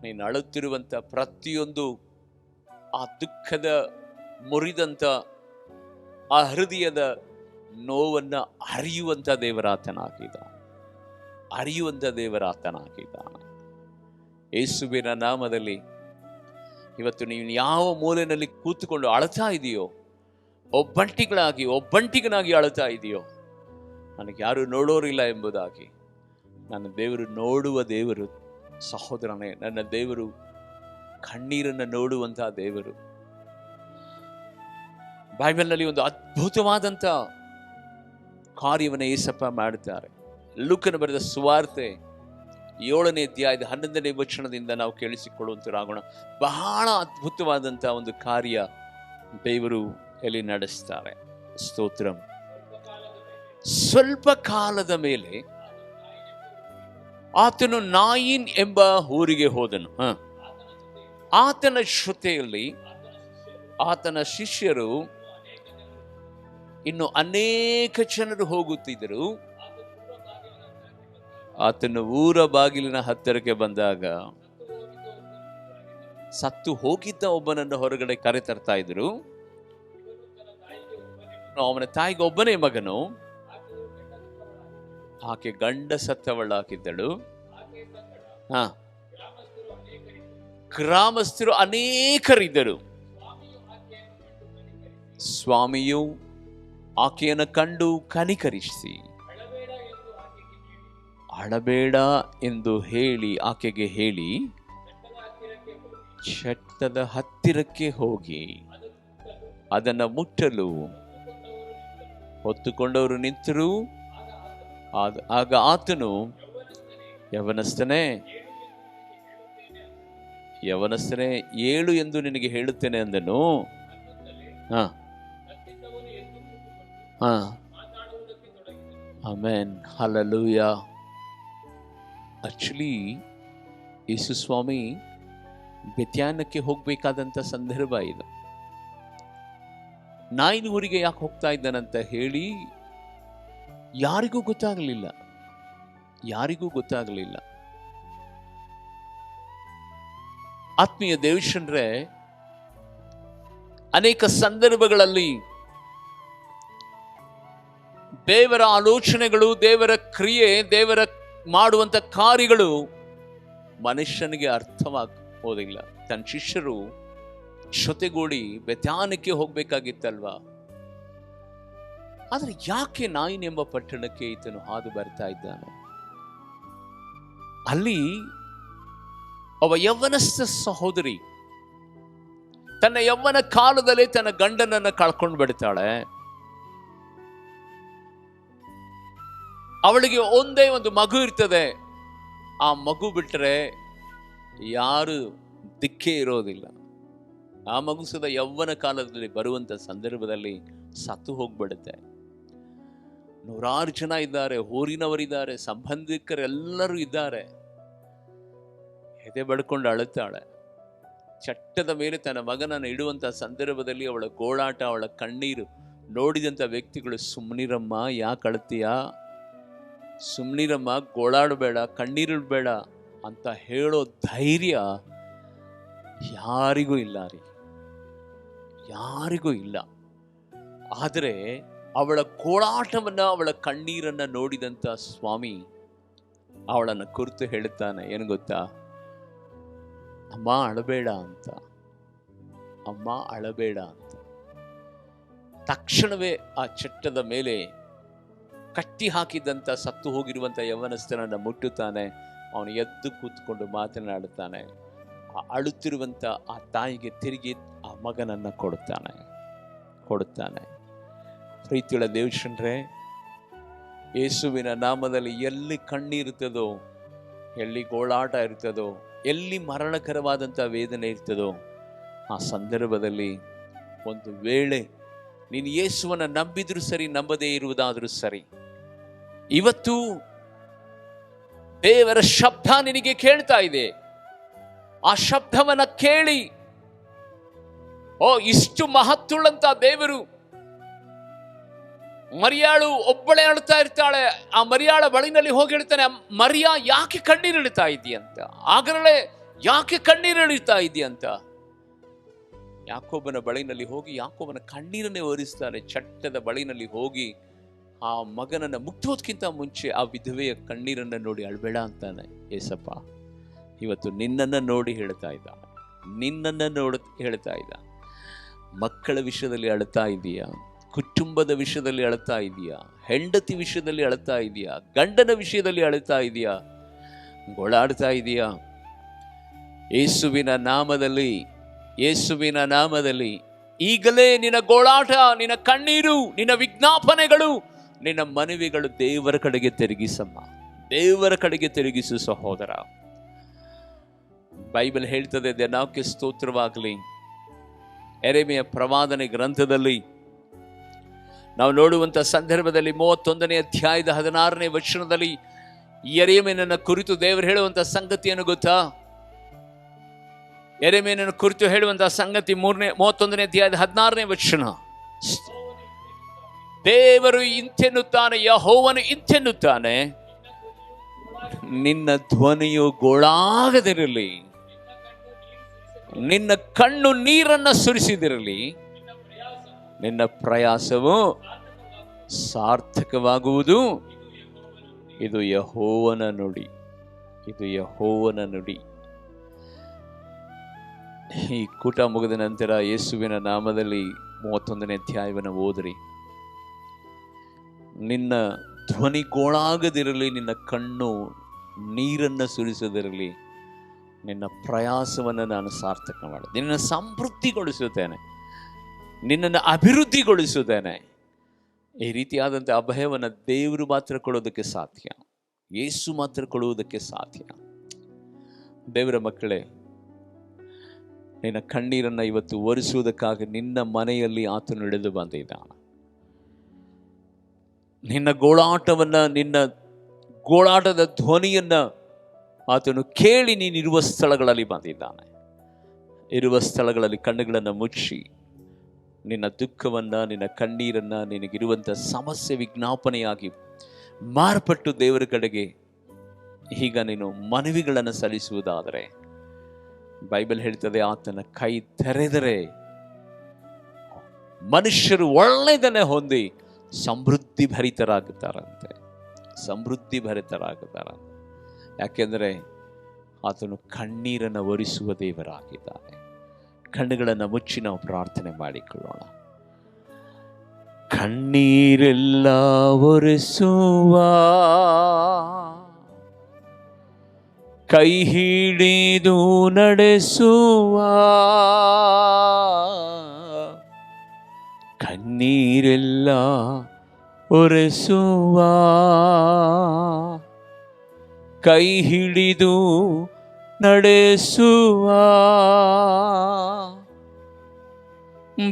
ನೀನು ಅಳುತ್ತಿರುವಂತ ಪ್ರತಿಯೊಂದು ಆ ದುಃಖದ ಮುರಿದಂತ ಆ ಹೃದಯದ ನೋವನ್ನ ಅರಿಯುವಂತ ದೇವರಾತನಾಗಿದ್ದಾನೆ. ಯೇಸುವಿನ ನಾಮದಲ್ಲಿ ಇವತ್ತು ನೀವು ಯಾವ ಮೂಲೆಯಲ್ಲಿ ಕೂತುಕೊಂಡು ಅಳ್ತಾ ಇದೆಯೋ, ಒಬ್ಬಂಟಿಗನಾಗಿ ಅಳ್ತಾ ಇದೆಯೋ, ನನಗೆ ಯಾರು ನೋಡೋರಿಲ್ಲ ಎಂಬುದಾಗಿ, ನನ್ನ ದೇವರು ನೋಡುವ ದೇವರು ಸಹೋದರನೇ. ನನ್ನ ದೇವರು ಕಣ್ಣೀರನ್ನು ನೋಡುವಂತಹ ದೇವರು. ಬೈಬಲ್ನಲ್ಲಿ ಒಂದು ಅದ್ಭುತವಾದಂಥ ಕಾರ್ಯವನ್ನು ಯೇಸಪ್ಪ ಮಾಡುತ್ತಾರೆ. ಲೂಕನ ಬರೆದ ಸುವಾರ್ತೆ 7ನೇ ಅಧ್ಯಾಯದ 11ನೇ ವಚನದಿಂದ ನಾವು ಕೇಳಿಸಿಕೊಳ್ಳುವಂತರಾಗೋಣ. ಬಹಳ ಅದ್ಭುತವಾದಂಥ ಒಂದು ಕಾರ್ಯ ದೇವರು ಇಲ್ಲಿ ನಡೆಸ್ತಾರೆ. ಸ್ತೋತ್ರಂ. ಸ್ವಲ್ಪ ಕಾಲದ ಮೇಲೆ ಆತನು ನಾಯಿನ್ ಎಂಬ ಊರಿಗೆ ಹೋದನು. ಆತನ ಜೊತೆಯಲ್ಲಿ ಆತನ ಶಿಷ್ಯರು ಇನ್ನು ಅನೇಕ ಜನರು ಹೋಗುತ್ತಿದ್ದರು. ಆತನ ಊರ ಬಾಗಿಲಿನ ಹತ್ತಿರಕ್ಕೆ ಬಂದಾಗ ಸತ್ತು ಹೋಗಿದ್ದ ಒಬ್ಬನನ್ನು ಹೊರಗಡೆ ಕರೆತರ್ತಾ ಇದ್ರು. ಅವನ ತಾಯಿಗೆ ಒಬ್ಬನೇ ಮಗನು, ಆಕೆ ಗಂಡ ಸತ್ತವಳಾಗಿದ್ದಳು. ಗ್ರಾಮಸ್ಥರು ಅನೇಕರಿದ್ದರು. ಸ್ವಾಮಿಯು ಆಕೆಯನ್ನು ಕಂಡು ಕನಿಕರಿಸಿ ಅಳಬೇಡ ಎಂದು ಆಕೆಗೆ ಹೇಳಿ ಚಟ್ಟದ ಹತ್ತಿರಕ್ಕೆ ಹೋಗಿ ಅದನ್ನು ಮುಟ್ಟಲು ಹೊತ್ತುಕೊಂಡವರು ನಿಂತರು. ಆಗ ಆತನು, ಯವನಸ್ಥನೇ ಏಳು ಎಂದು ನಿನಗೆ ಹೇಳುತ್ತೇನೆ ಅಂದನು. Amen, hallelujah. ಆಕ್ಚುಲಿ ಯೇಸು ಸ್ವಾಮಿ ಬೆತ್ಯಾನಕ್ಕೆ ಹೋಗ್ಬೇಕಾದಂತ ಸಂದರ್ಭ ಇದು. ನಾಯಿನ ಊರಿಗೆ ಯಾಕೆ ಹೋಗ್ತಾ ಇದ್ದಾನಂತ ಹೇಳಿ ಯಾರಿಗೂ ಗೊತ್ತಾಗಲಿಲ್ಲ. ಆತ್ಮೀಯ ದೇವಶನ್ರೆ, ಅನೇಕ ಸಂದರ್ಭಗಳಲ್ಲಿ ದೇವರ ಆಲೋಚನೆಗಳು, ದೇವರ ಕ್ರಿಯೆ, ದೇವರ ಮಾಡುವಂತ ಕಾರ್ಯಗಳು ಮನುಷ್ಯನಿಗೆ ಅರ್ಥವಾಗೋದಿಲ್ಲ. ತನ್ನ ಶಿಷ್ಯರು ಜೊತೆಗೂಡಿ ಬೆಥಾನಕ್ಕೆ ಹೋಗ್ಬೇಕಾಗಿತ್ತಲ್ವಾ? ಆದ್ರೆ ಯಾಕೆ ನಾಯಿನ್ ಎಂಬ ಪಟ್ಟಣಕ್ಕೆ ಈತನು ಹಾದು ಬರ್ತಾ ಇದ್ದಾನೆ? ಅಲ್ಲಿ ಒಬ್ಬ ಯೌವನಸ್ಥ ಸಹೋದರಿ ತನ್ನ ಯೌವನ ಕಾಲದಲ್ಲಿ ತನ್ನ ಗಂಡನನ್ನ ಕಳ್ಕೊಂಡು ಬಿಡ್ತಾಳೆ. ಅವಳಿಗೆ ಒಂದೇ ಒಂದು ಮಗು ಇರ್ತದೆ. ಆ ಮಗು ಬಿಟ್ಟರೆ ಯಾರು ದಿಕ್ಕೇ ಇರೋದಿಲ್ಲ. ಆ ಮಗು ಸದ ಯೌವನ ಕಾಲದಲ್ಲಿ ಬರುವಂತ ಸಂದರ್ಭದಲ್ಲಿ ಸತ್ತು ಹೋಗ್ಬಿಡುತ್ತೆ. ನೂರಾರು ಜನ ಇದ್ದಾರೆ, ಊರಿನವರಿದ್ದಾರೆ, ಸಂಬಂಧಿಕರೆಲ್ಲರೂ ಇದ್ದಾರೆ. ಎದೆ ಬಡ್ಕೊಂಡು ಅಳುತ್ತಾಳೆ. ಚಟ್ಟದ ಮೇಲೆ ತನ್ನ ಮಗನನ್ನು ಇಡುವಂತ ಸಂದರ್ಭದಲ್ಲಿ ಅವಳ ಗೋಳಾಟ, ಅವಳ ಕಣ್ಣೀರು ನೋಡಿದಂತ ವ್ಯಕ್ತಿಗಳು, ಸುಮ್ನಿರಮ್ಮ, ಯಾಕೆ ಅಳ್ತೀಯಾ, ಸುಮ್ನಿರಮ್ಮ, ಗೋಳಾಡಬೇಡ, ಕಣ್ಣೀರಿಡಬೇಡ ಅಂತ ಹೇಳೋ ಧೈರ್ಯ ಯಾರಿಗೂ ಇಲ್ಲ ರೀ, ಯಾರಿಗೂ ಇಲ್ಲ. ಆದರೆ ಅವಳ ಗೋಳಾಟವನ್ನ, ಅವಳ ಕಣ್ಣೀರನ್ನ ನೋಡಿದಂತ ಸ್ವಾಮಿ ಅವಳನ್ನು ಕುರಿತು ಹೇಳುತ್ತಾನೆ, ಏನು ಗೊತ್ತಾ? ಅಮ್ಮ ಅಳಬೇಡ ಅಂತ, ಅಮ್ಮ ಅಳಬೇಡ ಅಂತ. ತಕ್ಷಣವೇ ಆ ಚಟ್ಟದ ಮೇಲೆ ಕಟ್ಟಿ ಹಾಕಿದಂತ ಸತ್ತು ಹೋಗಿರುವಂತ ಯೌವನಸ್ಥನನ್ನ ಮುಟ್ಟುತ್ತಾನೆ. ಅವನು ಎದ್ದು ಕೂತ್ಕೊಂಡು ಮಾತನಾಡುತ್ತಾನೆ. ಆ ಅಳುತ್ತಿರುವಂತ ಆ ತಾಯಿಗೆ ತಿರುಗಿ ಆ ಮಗನನ್ನ ಕೊಡುತ್ತಾನೆ. ಪ್ರೀತಿಯುಳ್ಳ ದೇವಶನ್ರೆ, ಯೇಸುವಿನ ನಾಮದಲ್ಲಿ ಎಲ್ಲಿ ಕಣ್ಣಿರುತ್ತದೋ, ಎಲ್ಲಿ ಗೋಳಾಟ ಇರ್ತದೋ, ಎಲ್ಲಿ ಮರಣಕರವಾದಂಥ ವೇದನೆ ಇರ್ತದೋ, ಆ ಸಂದರ್ಭದಲ್ಲಿ ಒಂದು ವೇಳೆ ನೀನು ಯೇಸುವನ್ನ ನಂಬಿದ್ರೂ ಸರಿ, ನಂಬದೇ ಇರುವುದಾದ್ರೂ ಸರಿ, ಇವತ್ತು ದೇವರ ಶಬ್ದ ನಿನಗೆ ಕೇಳ್ತಾ ಇದೆ. ಆ ಶಬ್ದವನ್ನ ಕೇಳಿ, ಓ ಇಷ್ಟು ಮಹತ್ತುಳ್ಳಂತ ದೇವರು, ಮರಿಯಾಳು ಒಬ್ಬಳೇ ಅಳ್ತಾ ಇರ್ತಾಳೆ. ಆ ಮರಿಯಾಳ ಬಳಿನಲ್ಲಿ ಹೋಗಿ ಹೇಳ್ತಾನೆ, ಮರಿಯಾ ಯಾಕೆ ಕಣ್ಣೀರಿಳ್ತಾ ಇದೆಯಂತ, ಆಗಲೇ ಯಾಕೆ ಕಣ್ಣೀರಿಳ್ತಾ ಇದೆಯಂತ. ಯಾಕೋಬನ ಬಳಿನಲ್ಲಿ ಹೋಗಿ ಯಾಕೋಬನ ಕಣ್ಣೀರನ್ನೇ ಒರೆಸ್ತಾನೆ. ಚಟ್ಟದ ಬಳಿನಲ್ಲಿ ಹೋಗಿ ಆ ಮಗನನ್ನ ಮುಟ್ಟೋದಕ್ಕಿಂತ ಮುಂಚೆ ಆ ವಿಧವೆಯ ಕಣ್ಣೀರನ್ನ ನೋಡಿ ಅಳ್ಬೇಡ ಅಂತಾನೆ. ಏಸಪ್ಪ ಇವತ್ತು ನಿನ್ನನ್ನ ನೋಡಿ ಹೇಳ್ತಾ ಇದ್ದ, ನಿನ್ನನ್ನ ಹೇಳ್ತಾ ಇದ್ದ. ಮಕ್ಕಳ ವಿಷಯದಲ್ಲಿ ಅಳ್ತಾ ಇದೀಯಾ? ಕುಟುಂಬದ ವಿಷಯದಲ್ಲಿ ಅಳ್ತಾ ಇದೆಯಾ? ಹೆಂಡತಿ ವಿಷಯದಲ್ಲಿ ಅಳ್ತಾ ಇದೆಯಾ? ಗಂಡನ ವಿಷಯದಲ್ಲಿ ಅಳ್ತಾ ಇದೆಯಾ? ಗೋಳಾಡ್ತಾ ಇದೆಯಾ? ಯೇಸುವಿನ ನಾಮದಲ್ಲಿ ಈಗಲೇ ನಿನ್ನ ಗೋಳಾಟ, ನಿನ್ನ ಕಣ್ಣೀರು, ನಿನ್ನ ವಿಜ್ಞಾಪನೆಗಳು, ನಿನ್ನ ಮನವಿಗಳು ದೇವರ ಕಡೆಗೆ ತಿರುಗಿಸಮ್ಮ, ದೇವರ ಕಡೆಗೆ ತಿರುಗಿಸು ಸಹೋದರ. ಬೈಬಲ್ ಹೇಳ್ತದೆ, ದೇವಕ್ಕೆ ಸ್ತೋತ್ರವಾಗಲಿ. ಯೆರೆಮೀಯ ಪ್ರವಾದನೆ ಗ್ರಂಥದಲ್ಲಿ ನಾವು ನೋಡುವಂತ ಸಂದರ್ಭದಲ್ಲಿ 31ನೇ ಅಧ್ಯಾಯದ 16ನೇ ವಚನದಲ್ಲಿ ಯೆರೆಮೀಯನನ್ನ ಕುರಿತು ದೇವರು ಹೇಳುವಂತ ಸಂಗತಿಯನ್ನು ಗೊತ್ತಾ? ಯೆರೆಮೀಯನನ್ನ ಕುರಿತು ಹೇಳುವಂತಹ ಸಂಗತಿ 31ನೇ ಅಧ್ಯಾಯದ 16ನೇ ವಚನ. ದೇವರು ಇಂತೆನ್ನುತ್ತಾನೆ, ಯೆಹೋವನು ಇಂತೆನ್ನುತ್ತಾನೆ, ನಿನ್ನ ಧ್ವನಿಯು ಗೋಳಾಗದಿರಲಿ, ನಿನ್ನ ಕಣ್ಣು ನೀರನ್ನ ಸುರಿಸಿದಿರಲಿ, ನಿನ್ನ ಪ್ರಯಾಸವು ಸಾರ್ಥಕವಾಗುವುದು. ಇದು ಯೆಹೋವನ ನುಡಿ, ಇದು ಯೆಹೋವನ ನುಡಿ. ಈ ಕೂಟ ಮುಗಿದ ನಂತರ ಯೇಸುವಿನ ನಾಮದಲ್ಲಿ 31ನೇ ಅಧ್ಯಾಯವನ್ನು ಓದ್ರಿ. ನಿನ್ನ ಧ್ವನಿ ಗೋಳಾಗದಿರಲಿ, ನಿನ್ನ ಕಣ್ಣು ನೀರನ್ನು ಸುರಿಸದಿರಲಿ, ನಿನ್ನ ಪ್ರಯಾಸವನ್ನು ನಾನು ಸಾರ್ಥಕ ಮಾಡಿ ನಿನ್ನನ್ನು ಸಮೃದ್ಧಿಗೊಳಿಸುತ್ತೇನೆ, ನಿನ್ನನ್ನು ಅಭಿವೃದ್ಧಿಗೊಳಿಸುತ್ತೇನೆ. ಈ ರೀತಿಯಾದಂಥ ಅಭಯವನ್ನು ದೇವರು ಮಾತ್ರ ಕೊಡೋದಕ್ಕೆ ಸಾಧ್ಯ, ಯೇಸು ಮಾತ್ರ ಕೊಡುವುದಕ್ಕೆ ಸಾಧ್ಯ. ದೇವರ ಮಕ್ಕಳೇ, ನಿನ್ನ ಕಣ್ಣೀರನ್ನು ಇವತ್ತು ಒರೆಸುವುದಕ್ಕಾಗಿ ನಿನ್ನ ಮನೆಯಲ್ಲಿ ಆತನು ಇಳಿದು ಬಂದಿದ್ದಾನೆ. ನಿನ್ನ ಗೋಳಾಟವನ್ನ, ನಿನ್ನ ಗೋಳಾಟದ ಧ್ವನಿಯನ್ನ ಆತನು ಕೇಳಿ ನೀನಿರುವ ಸ್ಥಳಗಳಲ್ಲಿ ಬಂದಿದ್ದಾನೆ. ಇರುವ ಸ್ಥಳಗಳಲ್ಲಿ ಕಣ್ಣುಗಳನ್ನು ಮುಚ್ಚಿ ನಿನ್ನ ದುಃಖವನ್ನ, ನಿನ್ನ ಕಣ್ಣೀರನ್ನ, ನಿನಗಿರುವಂಥ ಸಮಸ್ಯೆ ವಿಜ್ಞಾಪನೆಯಾಗಿ ಮಾರ್ಪಟ್ಟು ದೇವರ ಕಡೆಗೆ ಈಗ ನೀನು ಮನವಿಗಳನ್ನು ಸಲ್ಲಿಸುವುದಾದರೆ ಬೈಬಲ್ ಹೇಳ್ತದೆ, ಆತನ ಕೈ ತೆರೆದರೆ ಮನುಷ್ಯರು ಒಳ್ಳೆಯದನ್ನೇ ಹೊಂದಿ ಸಮೃದ್ಧಿ ಭರಿತರಾಗುತ್ತಾರಂತೆ. ಸಮೃದ್ಧಿ ಭರಿತರಾಗುತ್ತಾರಂತೆ. ಯಾಕೆಂದರೆ ಆತನು ಕಣ್ಣೀರನ್ನು ಒರೆಸುವ ದೇವರಾಗಿದ್ದಾನೆ. ಕಣ್ಣುಗಳನ್ನು ಮುಚ್ಚಿ ನಾವು ಪ್ರಾರ್ಥನೆ ಮಾಡಿಕೊಳ್ಳೋಣ. ಕಣ್ಣೀರೆಲ್ಲ ಒರೆಸುವ, ಕೈ ಹಿಡಿದು ನಡೆಸುವ, ಕಣ್ಣೀರೆಲ್ಲ ಒರೆಸುವ, ಕೈ ಹಿಡಿದು ನಡೆಸುವ,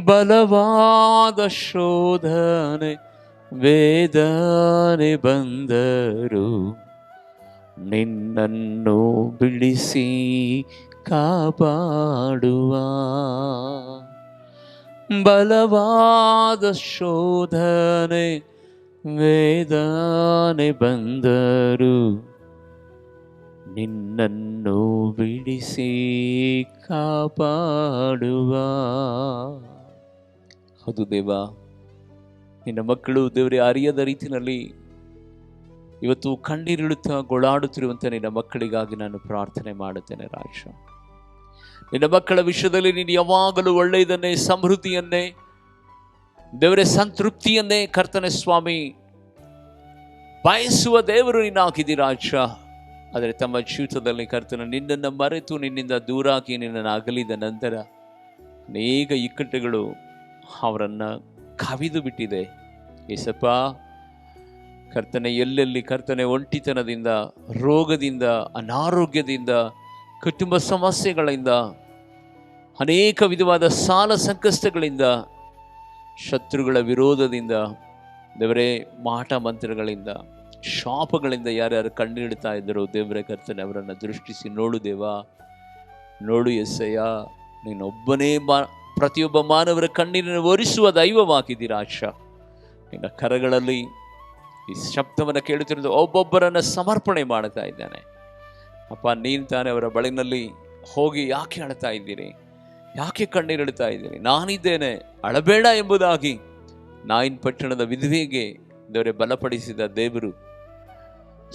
ಬಲವಾದ ಶೋಧನೆ ವೇದನೆ ಬಂದರು ನಿನ್ನನ್ನು ಬಿಡಿಸಿ ಕಾಪಾಡುವ, ಬಲವಾದ ಶೋಧನೆ ವೇದನೆ ಬಂದರು ನಿನ್ನನ್ನು ಬಿಡಿಸಿ ಕಾಪಾಡುವ. ಹೌದು ದೇವ, ನಿನ್ನ ಮಕ್ಕಳು ದೇವರೇ ಅರಿಯದ ರೀತಿಯಲ್ಲಿ ಇವತ್ತು ಕಣ್ಣೀರಿಡುತ್ತಾ ಗೋಳಾಡುತ್ತಿರುವಂಥ ನಿನ್ನ ಮಕ್ಕಳಿಗಾಗಿ ನಾನು ಪ್ರಾರ್ಥನೆ ಮಾಡುತ್ತೇನೆ ರಾಜ. ನಿನ್ನ ಮಕ್ಕಳ ವಿಷಯದಲ್ಲಿ ನೀನು ಯಾವಾಗಲೂ ಒಳ್ಳೆಯದನ್ನೇ, ಸಮೃದ್ಧಿಯನ್ನೇ, ದೇವರೇ ಸಂತೃಪ್ತಿಯನ್ನೇ ಕರ್ತನೆ ಸ್ವಾಮಿ ಬಯಸುವ ದೇವರು ನೀನು ಹಾಕಿದಿ ರಾಜ. ಆದರೆ ತಮ್ಮ ಜೀವಿತದಲ್ಲಿ ಕರ್ತನ ನಿನ್ನನ್ನು ಮರೆತು ನಿನ್ನಿಂದ ದೂರಾಗಿ ನಿನ್ನನ್ನು ಅಗಲಿದ ನಂತರ ಅನೇಕ ಇಕ್ಕಟ್ಟುಗಳು ಅವರನ್ನು ಕವಿದು ಬಿಟ್ಟಿದೆ. ಏಸಪ್ಪ ಕರ್ತನೆ, ಎಲ್ಲೆಲ್ಲಿ ಕರ್ತನೆ ಒಂಟಿತನದಿಂದ, ರೋಗದಿಂದ, ಅನಾರೋಗ್ಯದಿಂದ, ಕುಟುಂಬ ಸಮಸ್ಯೆಗಳಿಂದ, ಅನೇಕ ವಿಧವಾದ ಸಾಲ ಸಂಕಷ್ಟಗಳಿಂದ, ಶತ್ರುಗಳ ವಿರೋಧದಿಂದ, ದೇವರೇ ಮಾಟ ಮಂತ್ರಗಳಿಂದ, ಶಾಪಗಳಿಂದ ಯಾರ್ಯಾರು ಕಣ್ಣೀಡ್ತಾ ಇದ್ದರು ದೇವರೇ ಕರ್ತನೆ ಅವರನ್ನು ದೃಷ್ಟಿಸಿ ನೋಡು ದೇವ, ನೋಡು ಎಸ್ಸಯ್ಯ. ನೀನೊಬ್ಬನೇ ಪ್ರತಿಯೊಬ್ಬ ಮಾನವರ ಕಣ್ಣೀರನ್ನು ಒರೆಸುವ ದೈವವಾಗಿದ್ದೀರ ರಾಜ. ನಿನ್ನ ಕರಗಳಲ್ಲಿ ಈ ಶಬ್ದವನ್ನು ಕೇಳುತ್ತಿರೋದು ಒಬ್ಬೊಬ್ಬರನ್ನು ಸಮರ್ಪಣೆ ಮಾಡ್ತಾ ಇದ್ದಾನೆ ಅಪ್ಪ. ನೀನು ತಾನೇ ಅವರ ಬಳಿನಲ್ಲಿ ಹೋಗಿ ಯಾಕೆ ಅಳ್ತಾ ಇದ್ದೀರಿ, ಯಾಕೆ ಕಣ್ಣೀರಿಡ್ತಾ ಇದ್ದೀರಿ, ನಾನಿದ್ದೇನೆ ಅಳಬೇಡ ಎಂಬುದಾಗಿ ನಾಯಿನ್ ಪಟ್ಟಣದ ವಿಧವೆಗೆ ದೇವರೇ ಬಲಪಡಿಸಿದ ದೇವರು,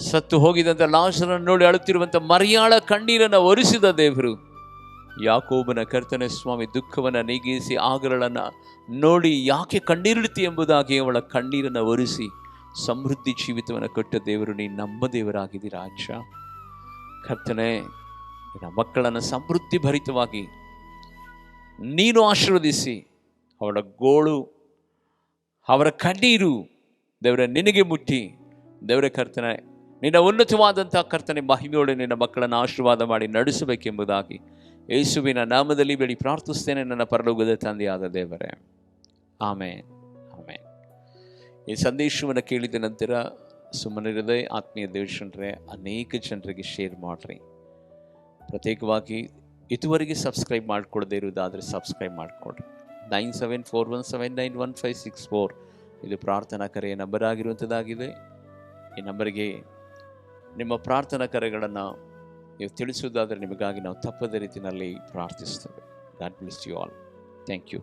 ಸತ್ತು ಹೋಗಿದಂಥ ಲಾಜರನ್ನು ನೋಡಿ ಅಳುತ್ತಿರುವಂಥ ಮರಿಯಾಳ ಕಣ್ಣೀರನ್ನು ಒರೆಸಿದ ದೇವರು, ಯಾಕೋಬನ ಕರ್ತನೆ ಸ್ವಾಮಿ ದುಃಖವನ್ನು ನೀಗಿಸಿ ಆಗಲನ್ನು ನೋಡಿ ಯಾಕೆ ಕಣ್ಣೀರಿಡ್ತಿ ಎಂಬುದಾಗಿ ಅವಳ ಕಣ್ಣೀರನ್ನು ಒರೆಸಿ ಸಮೃದ್ಧಿ ಜೀವಿತವನ್ನು ಕೊಟ್ಟ ದೇವರು ನೀನು ನಮ್ಮ ದೇವರಾಗಿದ್ದೀರ ರಾಜ. ಕರ್ತನೆ, ನಿನ್ನ ಮಕ್ಕಳನ್ನು ಸಮೃದ್ಧಿ ಭರಿತವಾಗಿ ನೀನು ಆಶೀರ್ವದಿಸಿ ಅವಳ ಗೋಳು, ಅವರ ಕಣ್ಣೀರು ದೇವರ ನಿನಗೆ ಮುಟ್ಟಿ ದೇವರ ಕರ್ತನೆ ನಿನ್ನ ಉನ್ನತವಾದಂಥ ಕರ್ತನೆ ಮಹಿಮೆಯೊಡೆ ನಿನ್ನ ಮಕ್ಕಳನ್ನು ಆಶೀರ್ವಾದ ಮಾಡಿ ನಡೆಸಬೇಕೆಂಬುದಾಗಿ ಯೇಸುವಿನ ನಾಮದಲ್ಲಿ ಬೇಡಿ ಪ್ರಾರ್ಥಿಸ್ತೇನೆ ನನ್ನ ಪರಲೋಕದ ತಂದೆಯಾದ ದೇವರೇ, ಆಮೇನ್ ಆಮೇನ್. ಈ ಸಂದೇಶವನ್ನು ಕೇಳಿದ ನಂತರ ಸುಮ್ಮನಿರದೆ ಆತ್ಮೀಯ ದೇವಜನರೇ ಅನೇಕ ಜನರಿಗೆ ಶೇರ್ ಮಾಡಿರಿ. ಪ್ರತ್ಯೇಕವಾಗಿ ಇದುವರೆಗೆ ಸಬ್ಸ್ಕ್ರೈಬ್ ಮಾಡ್ಕೊಳ್ಳದೆ ಇರುವುದಾದರೆ ಸಬ್ಸ್ಕ್ರೈಬ್ ಮಾಡಿಕೊಡ್ರಿ. 9741799154 ಇದು ಪ್ರಾರ್ಥನಾ ಕರೆಯ ನಂಬರ್ ಆಗಿರುವಂಥದ್ದಾಗಿದೆ. ಈ ನಂಬರ್ಗೆ ನಿಮ್ಮ ಪ್ರಾರ್ಥನಾ ಕರೆಗಳನ್ನು ನೀವು ತಿಳಿಸುವುದಾದರೆ ನಿಮಗಾಗಿ ನಾವು ತಪ್ಪದ ರೀತಿಯಲ್ಲಿ ಪ್ರಾರ್ಥಿಸ್ತೇವೆ. God bless you all. Thank you.